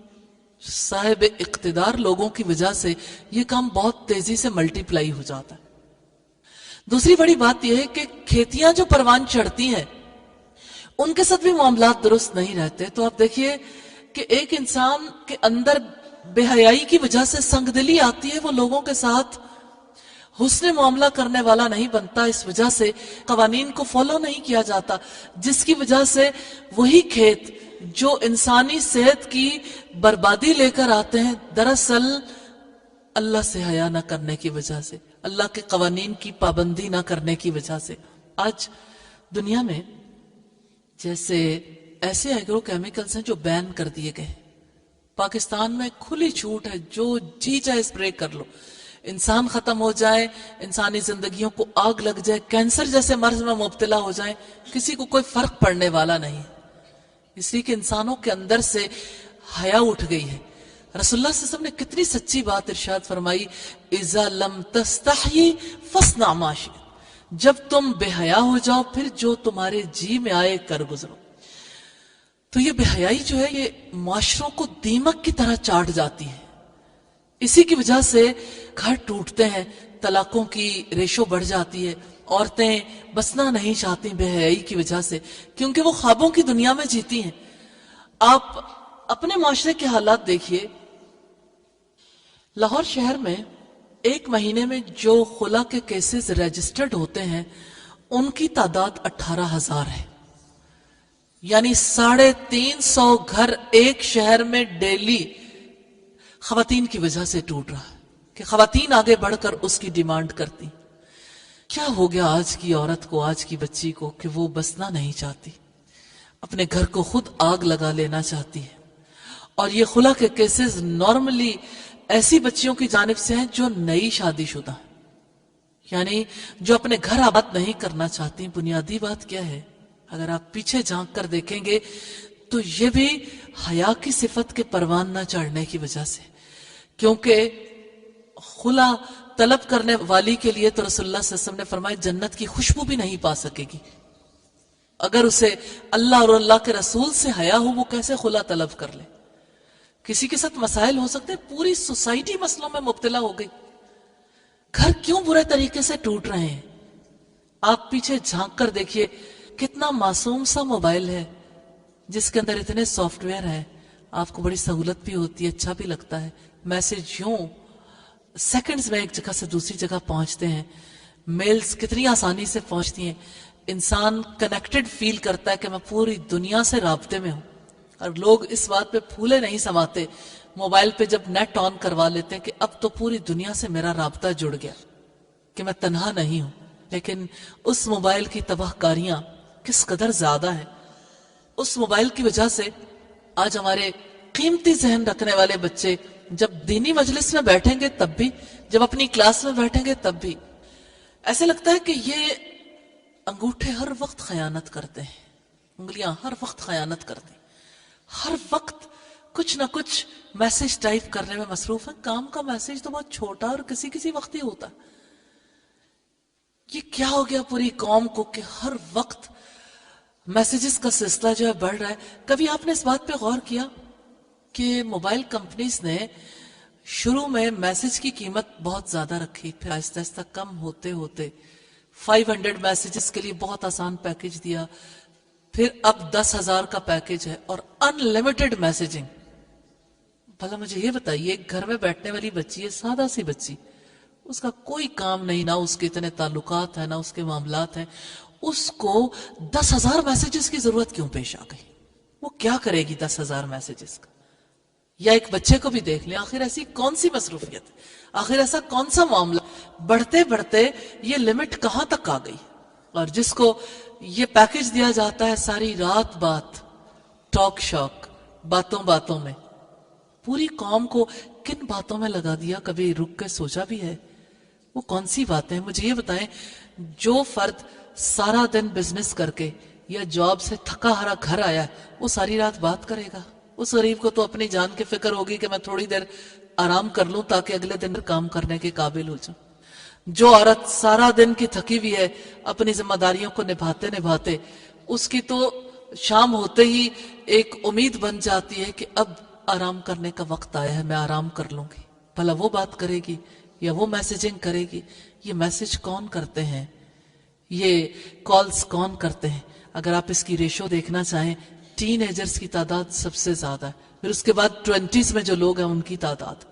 صاحب اقتدار لوگوں کی وجہ سے یہ کام بہت تیزی سے ملٹی پلائی ہو جاتا ہے. دوسری بڑی بات یہ ہے کہ کھیتیاں جو پروان چڑھتی ہیں ان کے ساتھ بھی معاملات درست نہیں رہتے. تو آپ دیکھیے کہ ایک انسان کے اندر بے حیائی کی وجہ سے سنگ دلی آتی ہے، وہ لوگوں کے ساتھ حسن معاملہ کرنے والا نہیں بنتا. اس وجہ سے قوانین کو فالو نہیں کیا جاتا، جس کی وجہ سے وہی کھیت جو انسانی صحت کی بربادی لے کر آتے ہیں دراصل اللہ سے حیا نہ کرنے کی وجہ سے، اللہ کے قوانین کی پابندی نہ کرنے کی وجہ سے. آج دنیا میں جیسے ایسے ایگرو کیمیکلز ہیں جو بین کر دیے گئے. پاکستان میں کھلی چھوٹ ہے، جو جی چاہے اسپرے کر لو، انسان ختم ہو جائے، انسانی زندگیوں کو آگ لگ جائے، کینسر جیسے مرض میں مبتلا ہو جائیں، کسی کو کوئی فرق پڑنے والا نہیں، اس لیے کہ انسانوں کے اندر سے حیا اٹھ گئی ہے. رسول اللہ صلی اللہ علیہ وسلم نے کتنی سچی بات ارشاد فرمائی، اذا لم تستحی فاصنع ما شئت، جب تم بے حیا ہو جاؤ پھر جو تمہارے جی میں آئے کر گزرو. تو یہ بے حیائی جو ہے یہ معاشروں کو دیمک کی طرح چاٹ جاتی ہے. اسی کی وجہ سے گھر ٹوٹتے ہیں، طلاقوں کی ریشو بڑھ جاتی ہے، عورتیں بسنا نہیں چاہتی بے حیائی کی وجہ سے، کیونکہ وہ خوابوں کی دنیا میں جیتی ہیں. آپ اپنے معاشرے کے حالات دیکھیے. لاہور شہر میں ایک مہینے میں جو خلا کے کیسز رجسٹرڈ ہوتے ہیں ان کی تعداد 18,000 ہے. یعنی 350 گھر ایک شہر میں ڈیلی خواتین کی وجہ سے ٹوٹ رہا ہے کہ خواتین آگے بڑھ کر اس کی ڈیمانڈ کرتی. کیا ہو گیا آج کی عورت کو، آج کی بچی کو کہ وہ بسنا نہیں چاہتی، اپنے گھر کو خود آگ لگا لینا چاہتی ہے. اور یہ خلا کے کیسز نارملی ایسی بچیوں کی جانب سے ہیں جو نئی شادی شدہ ہیں، یعنی جو اپنے گھر آباد نہیں کرنا چاہتی. بنیادی بات کیا ہے؟ اگر آپ پیچھے جھانک کر دیکھیں گے تو یہ بھی حیا کی صفت کے پروان نہ چڑھنے کی وجہ سے، کیونکہ خلا طلب کرنے والی کے لیے تو رسول اللہ صلی اللہ علیہ وسلم نے فرمایا جنت کی خوشبو بھی نہیں پا سکے گی. اگر اسے اللہ اور اللہ کے رسول سے حیا ہو وہ کیسے خلا طلب کر لے؟ کسی کے ساتھ مسائل ہو سکتے، پوری سوسائٹی مسئلوں میں مبتلا ہو گئی. گھر کیوں برے طریقے سے ٹوٹ رہے ہیں؟ آپ پیچھے جھانک کر دیکھیے کتنا معصوم سا موبائل ہے جس کے اندر اتنے سافٹ ویئر ہیں، آپ کو بڑی سہولت بھی ہوتی ہے، اچھا بھی لگتا ہے، میسج یوں سیکنڈز میں ایک جگہ سے دوسری جگہ پہنچتے ہیں، میلز کتنی آسانی سے پہنچتی ہیں، انسان کنیکٹڈ فیل کرتا ہے کہ میں پوری دنیا سے رابطے میں ہوں. اور لوگ اس بات پہ پھولے نہیں سماتے موبائل پہ جب نیٹ آن کروا لیتے ہیں کہ اب تو پوری دنیا سے میرا رابطہ جڑ گیا کہ میں تنہا نہیں ہوں. لیکن اس موبائل کی تباہ کاریاں کس قدر زیادہ ہیں. اس موبائل کی وجہ سے آج ہمارے قیمتی ذہن رکھنے والے بچے جب دینی مجلس میں بیٹھیں گے تب بھی، جب اپنی کلاس میں بیٹھیں گے تب بھی ایسے لگتا ہے کہ یہ انگوٹھے ہر وقت خیانت کرتے ہیں، انگلیاں ہر وقت خیانت کرتے ہیں، ہر وقت کچھ نہ کچھ میسج ٹائپ کرنے میں مصروف ہے. کام کا میسج تو بہت چھوٹا اور کسی وقت ہی ہوتا. یہ کیا ہو گیا پوری قوم کو کہ ہر وقت میسیجز کا سلسلہ جو ہے بڑھ رہا ہے؟ کبھی آپ نے اس بات پہ غور کیا کہ موبائل کمپنیز نے شروع میں میسج کی قیمت بہت زیادہ رکھی، پھر آہستہ آہستہ کم ہوتے ہوتے 500 میسیجز کے لیے بہت آسان پیکج دیا، پھر اب 10,000 کا پیکج ہے اور ان لمیٹڈ میسیجنگ. بھلا مجھے یہ بتائیے ایک گھر میں بیٹھنے والی بچی ہے، سادہ سی بچی، اس کا کوئی کام نہیں، نہ اس کے اتنے تعلقات ہیں نہ اس کے معاملات ہیں، اس کو 10,000 میسیجز کی ضرورت کیوں پیش آ گئی؟ وہ کیا کرے گی 10,000 میسیجز کا؟ یا ایک بچے کو بھی دیکھ لیں، آخر ایسی کون سی مصروفیت ہے، آخر ایسا کون سا معاملہ؟ بڑھتے بڑھتے یہ لمٹ کہاں تک آ گئی؟ اور جس کو یہ پیکج دیا جاتا ہے ساری رات بات ٹاک شاک، باتوں باتوں میں، پوری قوم کو کن باتوں میں لگا دیا؟ کبھی رک کے سوچا بھی ہے؟ وہ کون سی باتیں ہیں؟ مجھے یہ بتائیں، جو فرد سارا دن بزنس کر کے یا جاب سے تھکا ہرا گھر آیا ہے، وہ ساری رات بات کرے گا؟ اس غریب کو تو اپنی جان کی فکر ہوگی کہ میں تھوڑی دیر آرام کر لوں تاکہ اگلے دن کام کرنے کے قابل ہو جاؤں۔ جو عورت سارا دن کی تھکی ہوئی ہے اپنی ذمہ داریوں کو نبھاتے نبھاتے، اس کی تو شام ہوتے ہی ایک امید بن جاتی ہے کہ اب آرام کرنے کا وقت آیا ہے، میں آرام کر لوں گی۔ بھلا وہ بات کرے گی یا وہ میسیجنگ کرے گی؟ یہ میسیج کون کرتے ہیں؟ یہ کالز کون کرتے ہیں؟ اگر آپ اس کی ریشو دیکھنا چاہیں، ٹین ایجرز کی تعداد سب سے زیادہ ہے، پھر اس کے بعد 20s میں جو لوگ ہیں ان کی تعداد۔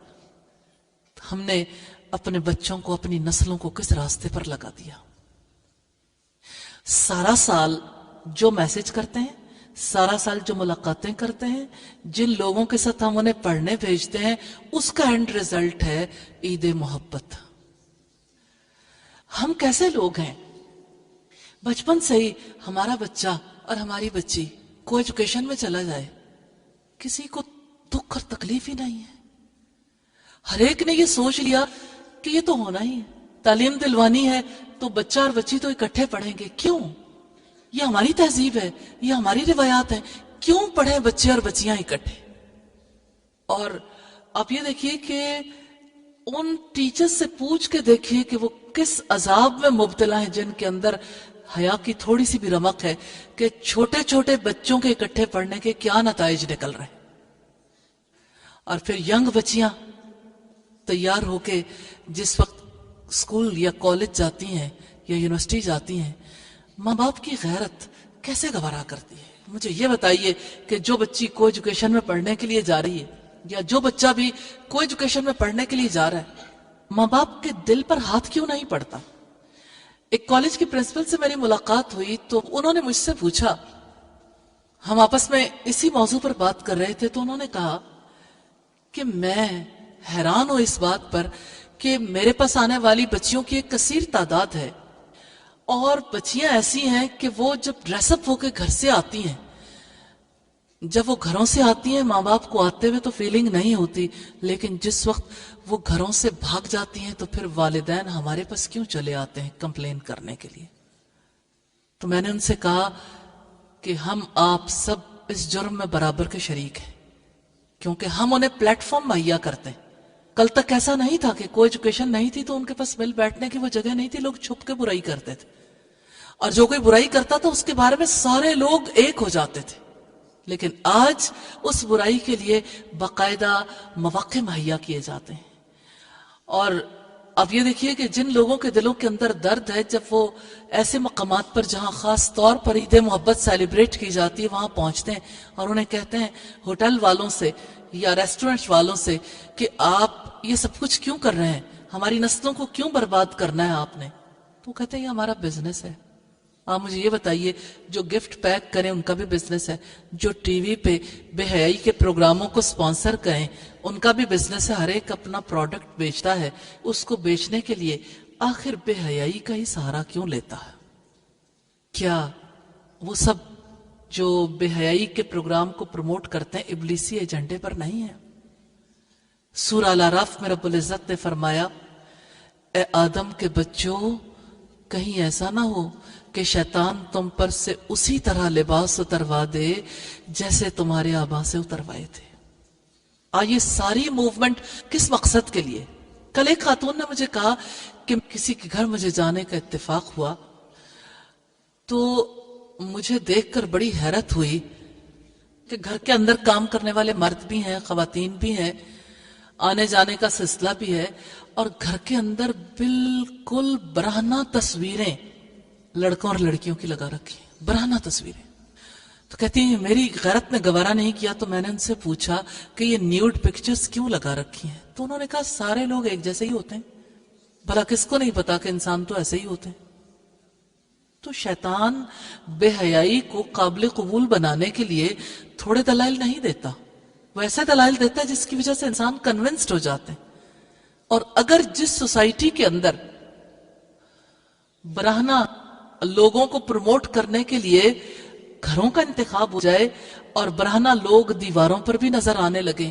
ہم نے اپنے بچوں کو، اپنی نسلوں کو کس راستے پر لگا دیا؟ سارا سال جو میسج کرتے ہیں، سارا سال جو ملاقاتیں کرتے ہیں، جن لوگوں کے ساتھ ہم انہیں پڑھنے بھیجتے ہیں، اس کا اینڈ ریزلٹ ہے عید محبت۔ ہم کیسے لوگ ہیں؟ بچپن سے ہی ہمارا بچہ اور ہماری بچی کو ایجوکیشن میں چلا جائے، کسی کو دکھ اور تکلیف ہی نہیں ہے۔ ہر ایک نے یہ سوچ لیا کہ یہ تو ہونا ہی ہے، تعلیم دلوانی ہے تو بچہ اور بچی تو اکٹھے پڑھیں گے۔ کیوں؟ یہ ہماری تہذیب ہے، یہ ہماری روایات ہیں، کیوں پڑھیں بچے اور بچیاں اکٹھے؟ اور آپ یہ دیکھیے کہ ان ٹیچرز سے پوچھ کے دیکھیے کہ وہ کس عذاب میں مبتلا ہیں جن کے اندر حیا کی تھوڑی سی بھی رمق ہے، کہ چھوٹے چھوٹے بچوں کے اکٹھے پڑھنے کے کیا نتائج نکل رہے ہیں۔ اور پھر ینگ بچیاں تیار ہو کے جس وقت اسکول یا کالج جاتی ہیں یا یونیورسٹی جاتی ہیں، ماں باپ کی غیرت کیسے گوارا کرتی ہے؟ مجھے یہ بتائیے کہ جو بچی کو ایجوکیشن میں پڑھنے کے لیے جا رہی ہے یا جو بچہ بھی کو ایجوکیشن میں پڑھنے کے لیے جا رہا ہے، ماں باپ کے دل پر ہاتھ کیوں نہیں پڑتا؟ ایک کالج کی پرنسپل سے میری ملاقات ہوئی تو انہوں نے مجھ سے پوچھا، ہم آپس میں اسی موضوع پر بات کر رہے تھے، تو انہوں نے کہا کہ میں حیران ہوں اس بات پر کہ میرے پاس آنے والی بچیوں کی ایک کثیر تعداد ہے، اور بچیاں ایسی ہیں کہ وہ جب ڈریس اپ ہو کے گھر سے آتی ہیں، جب وہ گھروں سے آتی ہیں ماں باپ کو آتے ہوئے تو فیلنگ نہیں ہوتی، لیکن جس وقت وہ گھروں سے بھاگ جاتی ہیں تو پھر والدین ہمارے پاس کیوں چلے آتے ہیں کمپلین کرنے کے لیے؟ تو میں نے ان سے کہا کہ ہم آپ سب اس جرم میں برابر کے شریک ہیں، کیونکہ ہم انہیں پلیٹ فارم مہیا کرتے ہیں۔ کل تک ایسا نہیں تھا کہ کوئی ایجوکیشن نہیں تھی تو ان کے پاس مل بیٹھنے کی وہ جگہ نہیں تھی، لوگ چھپ کے برائی کرتے تھے، اور جو کوئی برائی کرتا تھا اس کے بارے میں سارے لوگ ایک ہو جاتے تھے۔ لیکن آج اس برائی کے لیے باقاعدہ مواقع مہیا کیے جاتے ہیں۔ اور اب یہ دیکھیے کہ جن لوگوں کے دلوں کے اندر درد ہے، جب وہ ایسے مقامات پر جہاں خاص طور پر عید محبت سیلیبریٹ کی جاتی ہے وہاں پہنچتے ہیں اور انہیں کہتے ہیں ہوٹل والوں سے یا ریسٹورنٹ والوں سے کہ آپ یہ سب کچھ کیوں کر رہے ہیں، ہماری نسلوں کو کیوں برباد کرنا ہے آپ نے؟ تو کہتے ہیں یہ ہمارا بزنس ہے۔ آپ مجھے یہ بتائیے، جو گفٹ پیک کریں ان کا بھی بزنس ہے، جو ٹی وی پہ بے حیائی کے پروگراموں کو سپانسر کریں ان کا بھی بزنس ہے، ہر ایک اپنا پروڈکٹ بیچتا ہے، اس کو بیچنے کے لیے آخر بے حیائی کا ہی سہارا کیوں لیتا ہے؟ کیا وہ سب جو بے حیائی کے پروگرام کو پروموٹ کرتے ہیں ابلیسی ایجنڈے پر نہیں ہے؟ سورہ الاعراف میں رب العزت نے فرمایا، اے آدم کے بچوں، کہیں ایسا نہ ہو کہ شیطان تم پر سے اسی طرح لباس اتروا دے جیسے تمہارے آبا سے اتروائے تھے۔ یہ ساری موومنٹ کس مقصد کے لیے؟ کل ایک خاتون نے مجھے کہا کہ کسی کے گھر مجھے جانے کا اتفاق ہوا تو مجھے دیکھ کر بڑی حیرت ہوئی کہ گھر کے اندر کام کرنے والے مرد بھی ہیں، خواتین بھی ہیں، آنے جانے کا سلسلہ بھی ہے، اور گھر کے اندر بالکل برہنہ تصویریں لڑکوں اور لڑکیوں کی لگا رکھی، برہنہ تصویریں۔ تو کہتی ہیں میری غیرت نے گوارا نہیں کیا، تو میں نے ان سے پوچھا کہ یہ نیوڈ پکچرز کیوں لگا رکھی ہیں؟ تو انہوں نے کہا سارے لوگ ایک جیسے ہی ہوتے ہیں، بھلا کس کو نہیں پتا کہ انسان تو ایسے ہی ہوتے ہیں؟ تو شیطان بے حیائی کو قابل قبول بنانے کے لیے تھوڑے دلائل نہیں دیتا، وہ ایسے دلائل دیتا ہے جس کی وجہ سے انسان کنونسڈ ہو جاتے ہیں۔ اور اگر جس سوسائٹی کے اندر برہنہ لوگوں کو پروموٹ کرنے کے لیے گھروں کا انتخاب ہو جائے اور برہنہ لوگ دیواروں پر بھی نظر آنے لگے،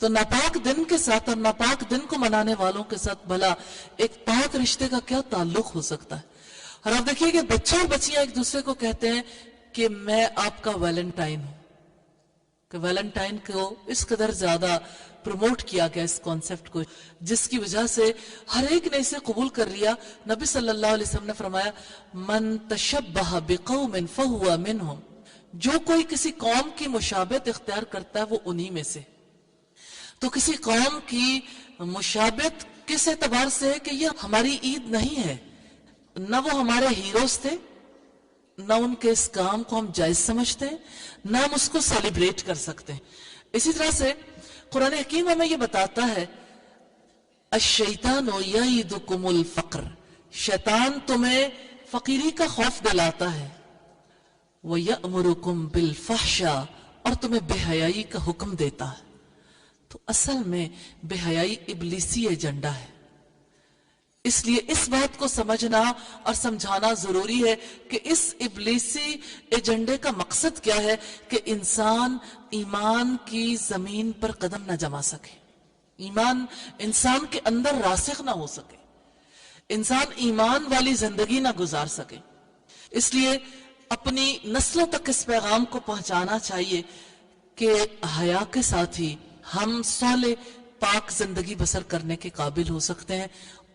تو ناپاک دن کے ساتھ اور ناپاک دن کو منانے والوں کے ساتھ بھلا ایک پاک رشتے کا کیا تعلق ہو سکتا ہے؟ اور آپ دیکھیے کہ بچے اور بچیاں ایک دوسرے کو کہتے ہیں کہ میں آپ کا ویلنٹائن ہوں، کہ ویلنٹائن کو اس قدر زیادہ پروموٹ کیا گیا اس کانسیپٹ کو، جس کی وجہ سے ہر ایک نے اسے قبول کر لیا۔ نبی صلی اللہ علیہ وسلم نے فرمایا من تشبہ بقوم فہو منہم، جو کوئی کسی قوم کی مشابہت اختیار کرتا ہے وہ انہی میں سے۔ تو کسی قوم کی مشابہت کس اعتبار سے ہے کہ یہ ہماری عید نہیں ہے، نہ وہ ہمارے ہیروز تھے، نہ ان کے اس کام کو ہم جائز سمجھتے ہیں، نہ ہم اس کو سیلیبریٹ کر سکتے ہیں۔ اسی طرح سے قرآن حکیم ہمیں یہ بتاتا ہے الشیطان یعیدکم الفقر، شیطان تمہیں فقیری کا خوف دلاتا ہے، وَيَأْمُرُكُمْ بِالْفَحْشَاءِ، اور تمہیں بے حیائی کا حکم دیتا ہے۔ تو اصل میں بے حیائی ابلیسی ایجنڈا ہے۔ اس لیے اس بات کو سمجھنا اور سمجھانا ضروری ہے کہ اس ابلیسی ایجنڈے کا مقصد کیا ہے، کہ انسان ایمان کی زمین پر قدم نہ جما سکے، ایمان انسان کے اندر راسخ نہ ہو سکے، انسان ایمان والی زندگی نہ گزار سکے۔ اس لیے اپنی نسلوں تک اس پیغام کو پہنچانا چاہیے کہ حیا کے ساتھ ہی ہم صالح پاک زندگی بسر کرنے کے قابل ہو سکتے ہیں،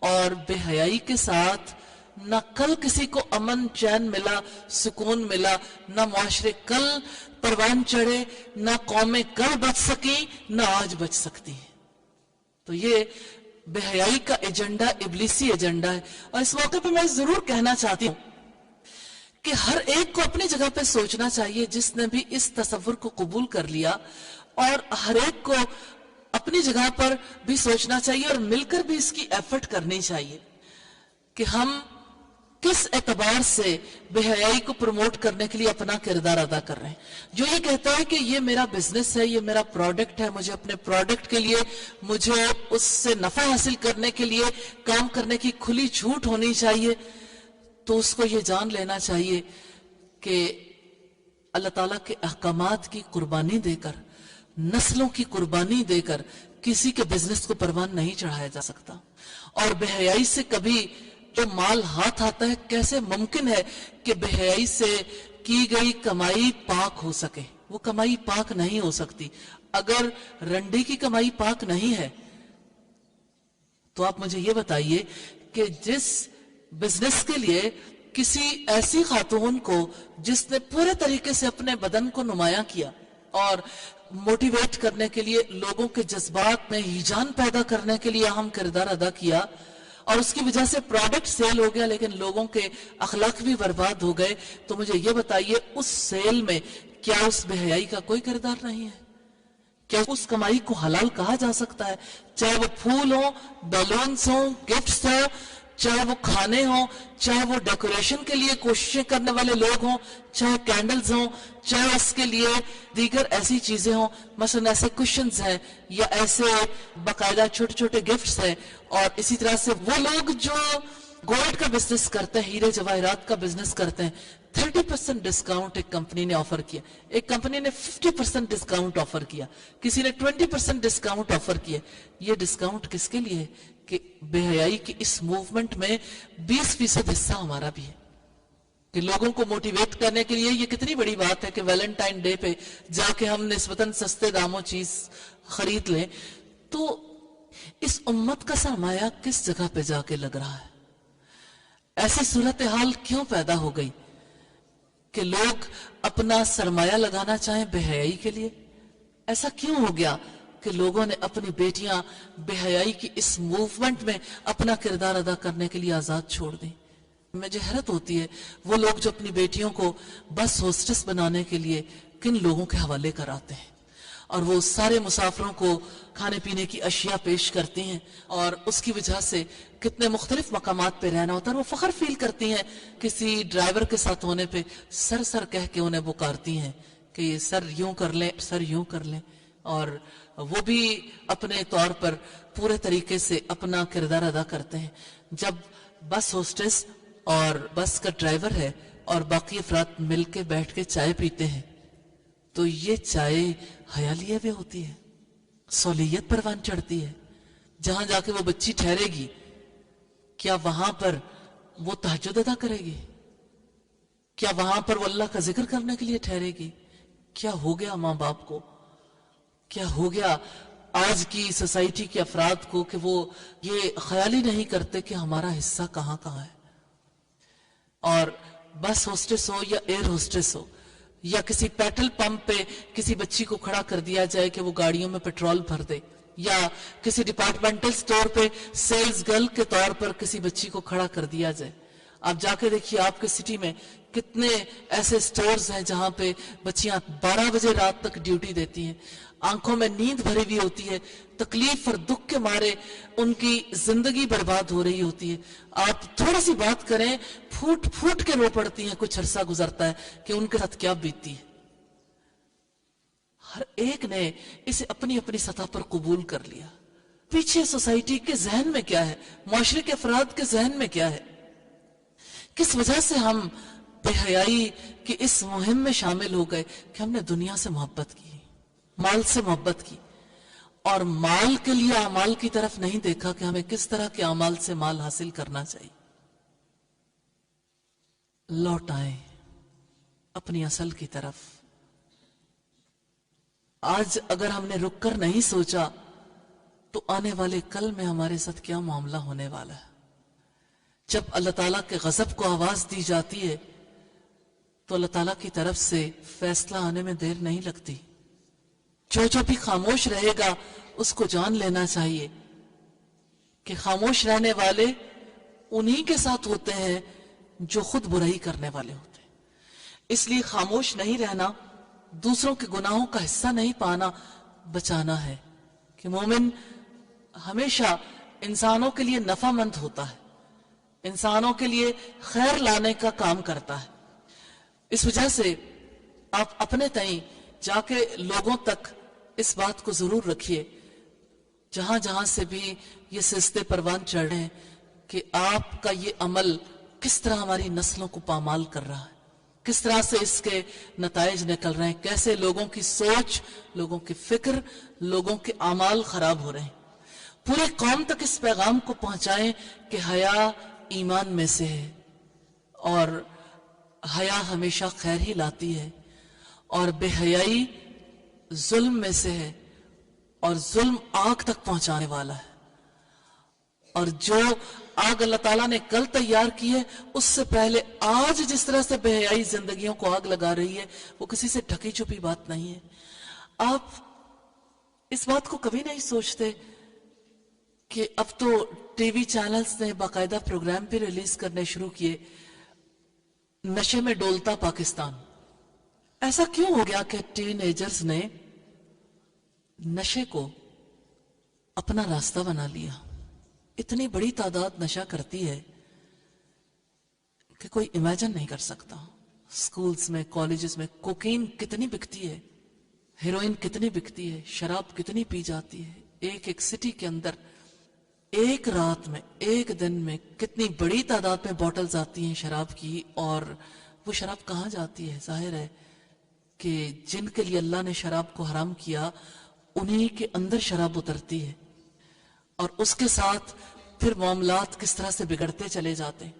اور بے حیائی کے ساتھ نہ کل کسی کو امن چین ملا، سکون ملا، نہ معاشرے کل پروان چڑھے، نہ قومیں کل بچ سکیں، نہ آج بچ سکتی ہیں۔ تو یہ بے حیائی کا ایجنڈا ابلیسی ایجنڈا ہے۔ اور اس موقع پہ میں ضرور کہنا چاہتی ہوں کہ ہر ایک کو اپنی جگہ پہ سوچنا چاہیے جس نے بھی اس تصور کو قبول کر لیا، اور ہر ایک کو اپنی جگہ پر بھی سوچنا چاہیے اور مل کر بھی اس کی ایفرٹ کرنی چاہیے کہ ہم کس اعتبار سے بے حیائی کو پروموٹ کرنے کے لیے اپنا کردار ادا کر رہے ہیں۔ جو یہ کہتا ہے کہ یہ میرا بزنس ہے، یہ میرا پروڈکٹ ہے، مجھے اپنے پروڈکٹ کے لیے، مجھے اس سے نفع حاصل کرنے کے لیے کام کرنے کی کھلی چھوٹ ہونی چاہیے، تو اس کو یہ جان لینا چاہیے کہ اللہ تعالیٰ کے احکامات کی قربانی دے کر، نسلوں کی قربانی دے کر کسی کے بزنس کو پروان نہیں چڑھایا جا سکتا۔ اور بے حیائی سے کبھی جو مال ہاتھ آتا ہے، کیسے ممکن ہے کہ بے حیائی سے کی گئی کمائی پاک ہو سکے؟ وہ کمائی پاک نہیں ہو سکتی۔ اگر رنڈی کی کمائی پاک نہیں ہے تو آپ مجھے یہ بتائیے کہ جس بزنس کے لیے کسی ایسی خاتون کو جس نے پورے طریقے سے اپنے بدن کو نمایاں کیا اور موٹیویٹ کرنے کے لیے، لوگوں کے جذبات میں ہیجان پیدا کرنے کے لیے اہم کردار ادا کیا، اور اس کی وجہ سے پروڈکٹ سیل ہو گیا لیکن لوگوں کے اخلاق بھی برباد ہو گئے، تو مجھے یہ بتائیے اس سیل میں کیا اس بے حیائی کا کوئی کردار نہیں ہے؟ کیا اس کمائی کو حلال کہا جا سکتا ہے؟ چاہے وہ پھول ہوں، بیلونز ہوں، گفٹس ہوں، چاہے وہ کھانے ہوں، چاہے وہ ڈیکوریشن کے لیے کوششیں کرنے والے لوگ ہوں، چاہے کینڈلز ہوں، چاہے اس کے لیے دیگر ایسی چیزیں ہوں، مثلا ایسے کشنز ہیں یا ایسے باقاعدہ چھوٹے چھوٹے گفٹس ہیں۔ اور اسی طرح سے وہ لوگ جو گولڈ کا بزنس کرتے ہیں، ہیرے جواہرات کا بزنس کرتے ہیں، 30% ڈسکاؤنٹ ایک کمپنی نے آفر کیا، ایک کمپنی نے 50% ڈسکاؤنٹ آفر کیا، کسی نے 20% ڈسکاؤنٹ آفر کیا۔ یہ ڈسکاؤنٹ کس کے لیے ہے؟ کہ بے حیائی کی اس موومنٹ میں 20% حصہ ہمارا بھی ہے، کہ لوگوں کو موٹیویٹ کرنے کے لیے۔ یہ کتنی بڑی بات ہے کہ ویلنٹائن ڈے پہ جا کے ہم نسبتاً سستے داموں چیز خرید لیں۔ تو اس امت کا سرمایہ کس جگہ پہ جا کے لگ رہا ہے؟ ایسی صورتحال کیوں پیدا ہو گئی کہ لوگ اپنا سرمایہ لگانا چاہیں بے حیائی کے لیے؟ ایسا کیوں ہو گیا کہ لوگوں نے اپنی بیٹیاں بے حیائی کی اس موومنٹ میں اپنا کردار ادا کرنے کے لیے آزاد چھوڑ دیں؟ مجھے حیرت ہوتی ہے وہ لوگ جو اپنی بیٹیوں کو بس ہوسٹس بنانے کے لیے کن لوگوں کے حوالے کراتے ہیں، اور وہ سارے مسافروں کو کھانے پینے کی اشیاء پیش کرتی ہیں، اور اس کی وجہ سے کتنے مختلف مقامات پہ رہنا ہوتا ہے۔ وہ فخر فیل کرتی ہیں کسی ڈرائیور کے ساتھ ہونے پہ، سر سر کہہ کے انہیں پکارتی ہیں کہ یہ سر یوں کر لیں، سر یوں کر لیں، اور وہ بھی اپنے طور پر پورے طریقے سے اپنا کردار ادا کرتے ہیں۔ جب بس ہوسٹس اور بس کا ڈرائیور ہے اور باقی افراد مل کے بیٹھ کے چائے پیتے ہیں تو یہ چائے حیا لیے ہوئے ہوتی ہے، سہولیت پروان چڑھتی ہے. جہاں جا کے وہ بچی ٹھہرے گی کیا وہاں پر وہ تہجد ادا کرے گی؟ کیا وہاں پر وہ اللہ کا ذکر کرنے کے لیے ٹھہرے گی؟ کیا ہو گیا ماں باپ کو؟ کیا ہو گیا آج کی سوسائٹی کے افراد کو کہ وہ یہ خیال ہی نہیں کرتے کہ ہمارا حصہ کہاں کہاں ہے؟ اور بس ہوسٹس ہو یا ایئر ہوسٹس ہو یا کسی پیٹرول پمپ پہ کسی بچی کو کھڑا کر دیا جائے کہ وہ گاڑیوں میں پیٹرول بھر دے، یا کسی ڈپارٹمنٹل سٹور پہ سیلز گرل کے طور پر کسی بچی کو کھڑا کر دیا جائے. آپ جا کے دیکھیے آپ کے سٹی میں کتنے ایسے سٹورز ہیں جہاں پہ بچیاں 12 بجے رات تک ڈیوٹی دیتی ہیں، آنکھوں میں نیند بھری ہوئی ہوتی ہے، تکلیف اور دکھ کے مارے ان کی زندگی برباد ہو رہی ہوتی ہے. آپ تھوڑی سی بات کریں پھوٹ پھوٹ کے رو پڑتی ہیں. کچھ عرصہ گزرتا ہے کہ ان کے ساتھ کیا بیتتی ہے. ہر ایک نے اسے اپنی اپنی سطح پر قبول کر لیا. پیچھے سوسائٹی کے ذہن میں کیا ہے، معاشرے کے افراد کے ذہن میں کیا ہے؟ کس وجہ سے ہم بے حیائی کی اس مہم میں شامل ہو گئے کہ ہم نے دنیا سے محبت کی، مال سے محبت کی، اور مال کے لیے اعمال کی طرف نہیں دیکھا کہ ہمیں کس طرح کے اعمال سے مال حاصل کرنا چاہیے. لوٹ آئیں اپنی اصل کی طرف. آج اگر ہم نے رک کر نہیں سوچا تو آنے والے کل میں ہمارے ساتھ کیا معاملہ ہونے والا ہے. جب اللہ تعالیٰ کے غضب کو آواز دی جاتی ہے تو اللہ تعالیٰ کی طرف سے فیصلہ آنے میں دیر نہیں لگتی. جو بھی خاموش رہے گا اس کو جان لینا چاہیے کہ خاموش رہنے والے انہی کے ساتھ ہوتے ہیں جو خود برائی کرنے والے ہوتے ہیں. اس لیے خاموش نہیں رہنا، دوسروں کے گناہوں کا حصہ نہیں پانا بچانا ہے. کہ مومن ہمیشہ انسانوں کے لیے نفع مند ہوتا ہے، انسانوں کے لیے خیر لانے کا کام کرتا ہے. اس وجہ سے آپ اپنے تئیں جا کے لوگوں تک اس بات کو ضرور رکھیے جہاں جہاں سے بھی یہ سلسلے پروان چڑھ رہے ہیں کہ آپ کا یہ عمل کس طرح ہماری نسلوں کو پامال کر رہا ہے، کس طرح سے اس کے نتائج نکل رہے ہیں، کیسے لوگوں کی سوچ، لوگوں کی فکر، لوگوں کے اعمال خراب ہو رہے ہیں. پورے قوم تک اس پیغام کو پہنچائیں کہ حیا ایمان میں سے ہے، اور حیا ہمیشہ خیر ہی لاتی ہے، اور بے حیائی ظلم میں سے ہے، اور ظلم آگ تک پہنچانے والا ہے. اور جو آگ اللہ تعالیٰ نے کل تیار کی ہے اس سے پہلے آج جس طرح سے بے حیائی زندگیوں کو آگ لگا رہی ہے وہ کسی سے ڈھکی چھپی بات نہیں ہے. آپ اس بات کو کبھی نہیں سوچتے کہ اب تو ٹی وی چینلز نے باقاعدہ پروگرام بھی ریلیز کرنے شروع کیے، نشے میں ڈولتا پاکستان. ایسا کیوں ہو گیا کہ ٹین ایجرز نے نشے کو اپنا راستہ بنا لیا؟ اتنی بڑی تعداد نشہ کرتی ہے کہ کوئی امیجن نہیں کر سکتا. سکولز میں، کالجز میں کوکین کتنی بکتی ہے، ہیروئن کتنی بکتی ہے، شراب کتنی پی جاتی ہے. ایک ایک سٹی کے اندر ایک رات میں، ایک دن میں کتنی بڑی تعداد میں بوٹلز آتی ہیں شراب کی. اور وہ شراب کہاں جاتی ہے؟ ظاہر ہے کہ جن کے لیے اللہ نے شراب کو حرام کیا انہی کے اندر شراب اترتی ہے، اور اس کے ساتھ پھر معاملات کس طرح سے بگڑتے چلے جاتے ہیں.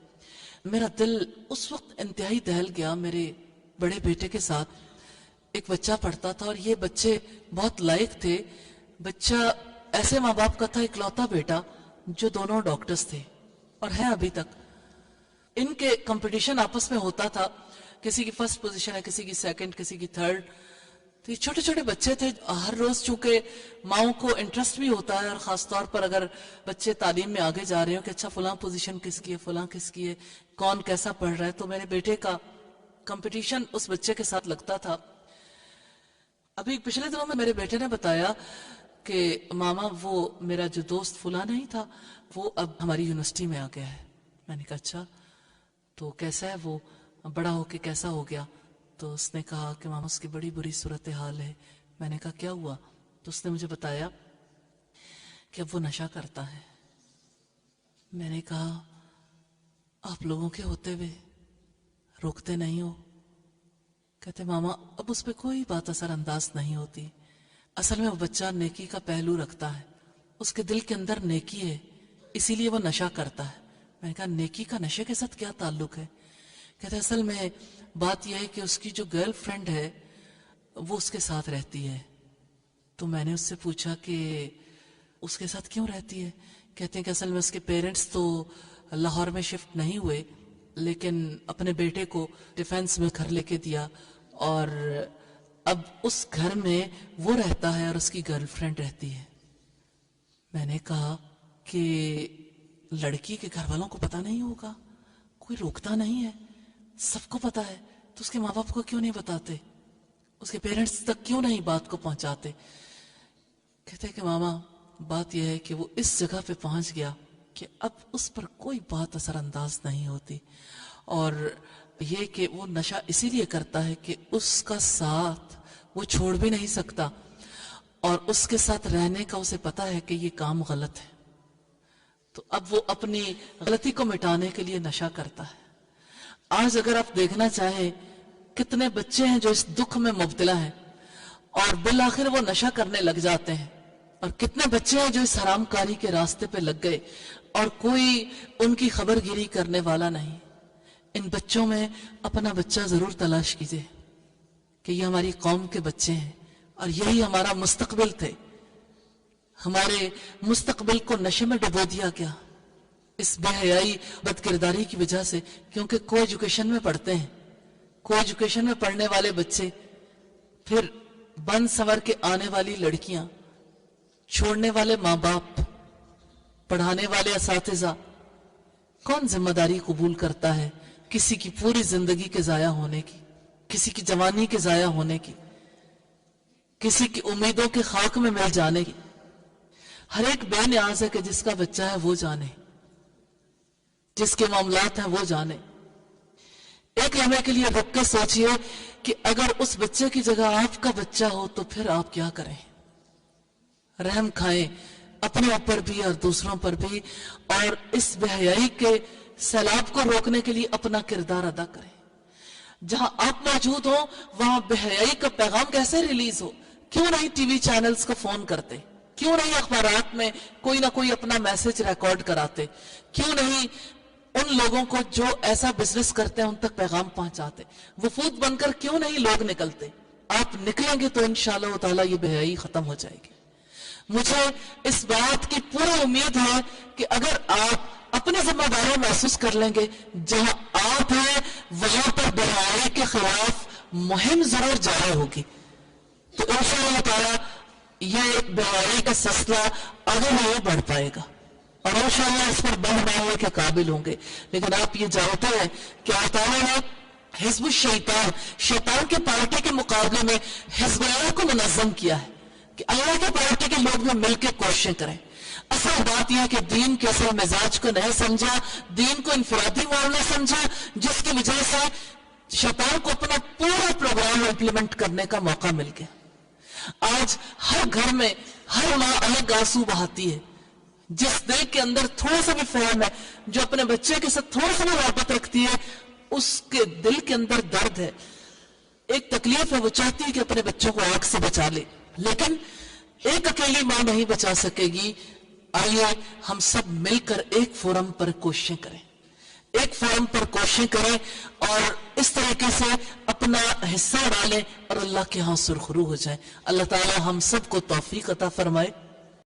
میرا دل اس وقت انتہائی دہل گیا میرے بڑے بیٹے کے ساتھ. ایک بچہ پڑھتا تھا اور یہ بچے بہت لائق تھے. بچہ ایسے ماں باپ کا تھا، اکلوتا بیٹا، جو دونوں ڈاکٹرز تھے اور ہیں ابھی تک. ان کے کمپٹیشن آپس میں ہوتا تھا، کسی کی فرسٹ پوزیشن ہے، کسی کی سیکنڈ، کسی کی تھرڈ. تو یہ چھوٹے چھوٹے بچے تھے. ہر روز چونکہ ماؤں کو انٹرسٹ بھی ہوتا ہے، اور خاص طور پر اگر بچے تعلیم میں آگے جا رہے ہو کہ اچھا فلاں پوزیشن کس کی ہے، فلاں کس کی ہے، کون کیسا پڑھ رہا ہے. تو میرے بیٹے کا کمپٹیشن اس بچے کے ساتھ لگتا تھا. ابھی پچھلے دنوں میں میرے بیٹے نے بتایا کہ ماما وہ میرا جو دوست فلاں نہیں تھا وہ اب ہماری یونیورسٹی میں آ گیا ہے. میں نے کہا اچھا تو کیسا ہے وہ، بڑا ہو کے کیسا ہو گیا؟ تو اس نے کہا کہ ماما اس کی بڑی بری صورتحال ہے. میں نے کہا کیا ہوا؟ تو اس نے مجھے بتایا کہ اب وہ نشہ کرتا ہے. میں نے کہا آپ لوگوں کے ہوتے ہوئے روکتے نہیں ہو؟ کہتے ماما اب اس پہ کوئی بات اثر انداز نہیں ہوتی. اصل میں وہ بچہ نیکی کا پہلو رکھتا ہے، اس کے دل کے اندر نیکی ہے، اسی لیے وہ نشہ کرتا ہے۔ میں نے کہا نیکی کا نشے کے ساتھ کیا تعلق ہے؟ کہتے اصل میں بات یہ ہے کہ اس کی جو گرل فرینڈ ہے وہ اس کے ساتھ رہتی ہے۔ تو میں نے اس سے پوچھا کہ اس کے ساتھ کیوں رہتی ہے؟ کہتے ہیں کہ اصل میں اس کے پیرنٹس تو لاہور میں شفٹ نہیں ہوئے، لیکن اپنے بیٹے کو ڈیفینس میں گھر لے کے دیا، اور اب اس گھر میں وہ رہتا ہے اور اس کی گرل فرینڈ رہتی ہے۔ میں نے کہا کہ لڑکی کے گھر والوں کو پتا نہیں ہوگا؟ کوئی روکتا نہیں ہے، سب کو پتا ہے، تو اس کے ماں باپ کو کیوں نہیں بتاتے؟ اس کے پیرنٹس تک کیوں نہیں بات کو پہنچاتے؟ کہتے کہ ماما بات یہ ہے کہ وہ اس جگہ پہ پہنچ گیا کہ اب اس پر کوئی بات اثر انداز نہیں ہوتی، اور یہ کہ وہ نشہ اسی لیے کرتا ہے کہ اس کا ساتھ وہ چھوڑ بھی نہیں سکتا، اور اس کے ساتھ رہنے کا اسے پتا ہے کہ یہ کام غلط ہے، تو اب وہ اپنی غلطی کو مٹانے کے لیے نشہ کرتا ہے۔ آج اگر آپ دیکھنا چاہیں کتنے بچے ہیں جو اس دکھ میں مبتلا ہیں اور بالآخر وہ نشہ کرنے لگ جاتے ہیں، اور کتنے بچے ہیں جو اس حرام کاری کے راستے پہ لگ گئے اور کوئی ان کی خبر گیری کرنے والا نہیں۔ ان بچوں میں اپنا بچہ ضرور تلاش کیجئے کہ یہ ہماری قوم کے بچے ہیں اور یہی ہمارا مستقبل تھے، ہمارے مستقبل کو نشے میں ڈبو دیا گیا اس بے حیائی بد کرداری کی وجہ سے، کیونکہ کو ایجوکیشن میں پڑھتے ہیں، کو ایجوکیشن میں پڑھنے والے بچے، پھر بن سنور کے آنے والی لڑکیاں، چھوڑنے والے ماں باپ، پڑھانے والے اساتذہ، کون ذمہ داری قبول کرتا ہے کسی کی پوری زندگی کے ضائع ہونے کی، کسی کی جوانی کے ضائع ہونے کی، کسی کی امیدوں کے خاک میں مل جانے کی؟ ہر ایک بے نیاز ہے کہ جس کا بچہ ہے وہ جانے، جس کے معاملات ہیں وہ جانے۔ ایک لمحے کے لیے رک کے سوچئے کہ اگر اس بچے کی جگہ آپ کا بچہ ہو تو پھر آپ کیا کریں؟ رحم کھائیں اپنے اوپر بھی اور دوسروں پر بھی، اور اس بے حیائی کے سیلاب کو روکنے کے لیے اپنا کردار ادا کریں۔ جہاں آپ موجود ہوں وہاں بے حیائی کا پیغام کیسے ریلیز ہو؟ کیوں نہیں ٹی وی چینلز کو فون کرتے؟ کیوں نہیں اخبارات میں کوئی نہ کوئی اپنا میسج ریکارڈ کراتے؟ کیوں نہیں ان لوگوں کو جو ایسا بزنس کرتے ہیں ان تک پیغام پہنچاتے؟ وفود بن کر کیوں نہیں لوگ نکلتے؟ آپ نکلیں گے تو انشاءاللہ تعالی یہ بے حیائی ختم ہو جائے گی۔ مجھے اس بات کی پوری امید ہے کہ اگر آپ اپنے ذمہ داری محسوس کر لیں گے، جہاں آپ ہیں وہاں پر بے حیائی کے خلاف مہم ضرور جاری ہوگی، تو انشاءاللہ تعالی یہ بے حیائی کا سلسلہ آگے نہیں بڑھ پائے گا، اور انشاءاللہ اس پر بڑھنے کے قابل ہوں گے۔ لیکن آپ یہ جانتے ہیں کہ اللہ تعالیٰ نے حزب الشیطان، شیطان کی پارٹی کے مقابلے میں حزب اللہ کو منظم کیا ہے کہ اللہ کی پارٹی کے لوگ بھی مل کے کوششیں کریں۔ اصل بات یہ ہے کہ دین کے اصل مزاج کو نہیں سمجھا، دین کو انفرادی معاملہ سمجھا، جس کی وجہ سے شیطان کو اپنا پورا پروگرام امپلیمنٹ کرنے کا موقع مل گیا۔ آج ہر گھر میں ہر ماں الگ آنسو بہاتی ہے، جس دل کے اندر تھوڑا سا بھی فہم ہے، جو اپنے بچے کے ساتھ تھوڑا سا بھی محبت رکھتی ہے، اس کے دل کے اندر درد ہے، ایک تکلیف ہے، وہ چاہتی ہے کہ اپنے بچوں کو آگ سے بچا لے، لیکن ایک اکیلی ماں نہیں بچا سکے گی۔ آئیے ہم سب مل کر ایک فورم پر کوششیں کریں، ایک فورم پر کوششیں کریں اور اس طریقے سے اپنا حصہ ڈالیں اور اللہ کے ہاں سرخرو ہو جائیں۔ اللہ تعالی ہم سب کو توفیق عطا فرمائے۔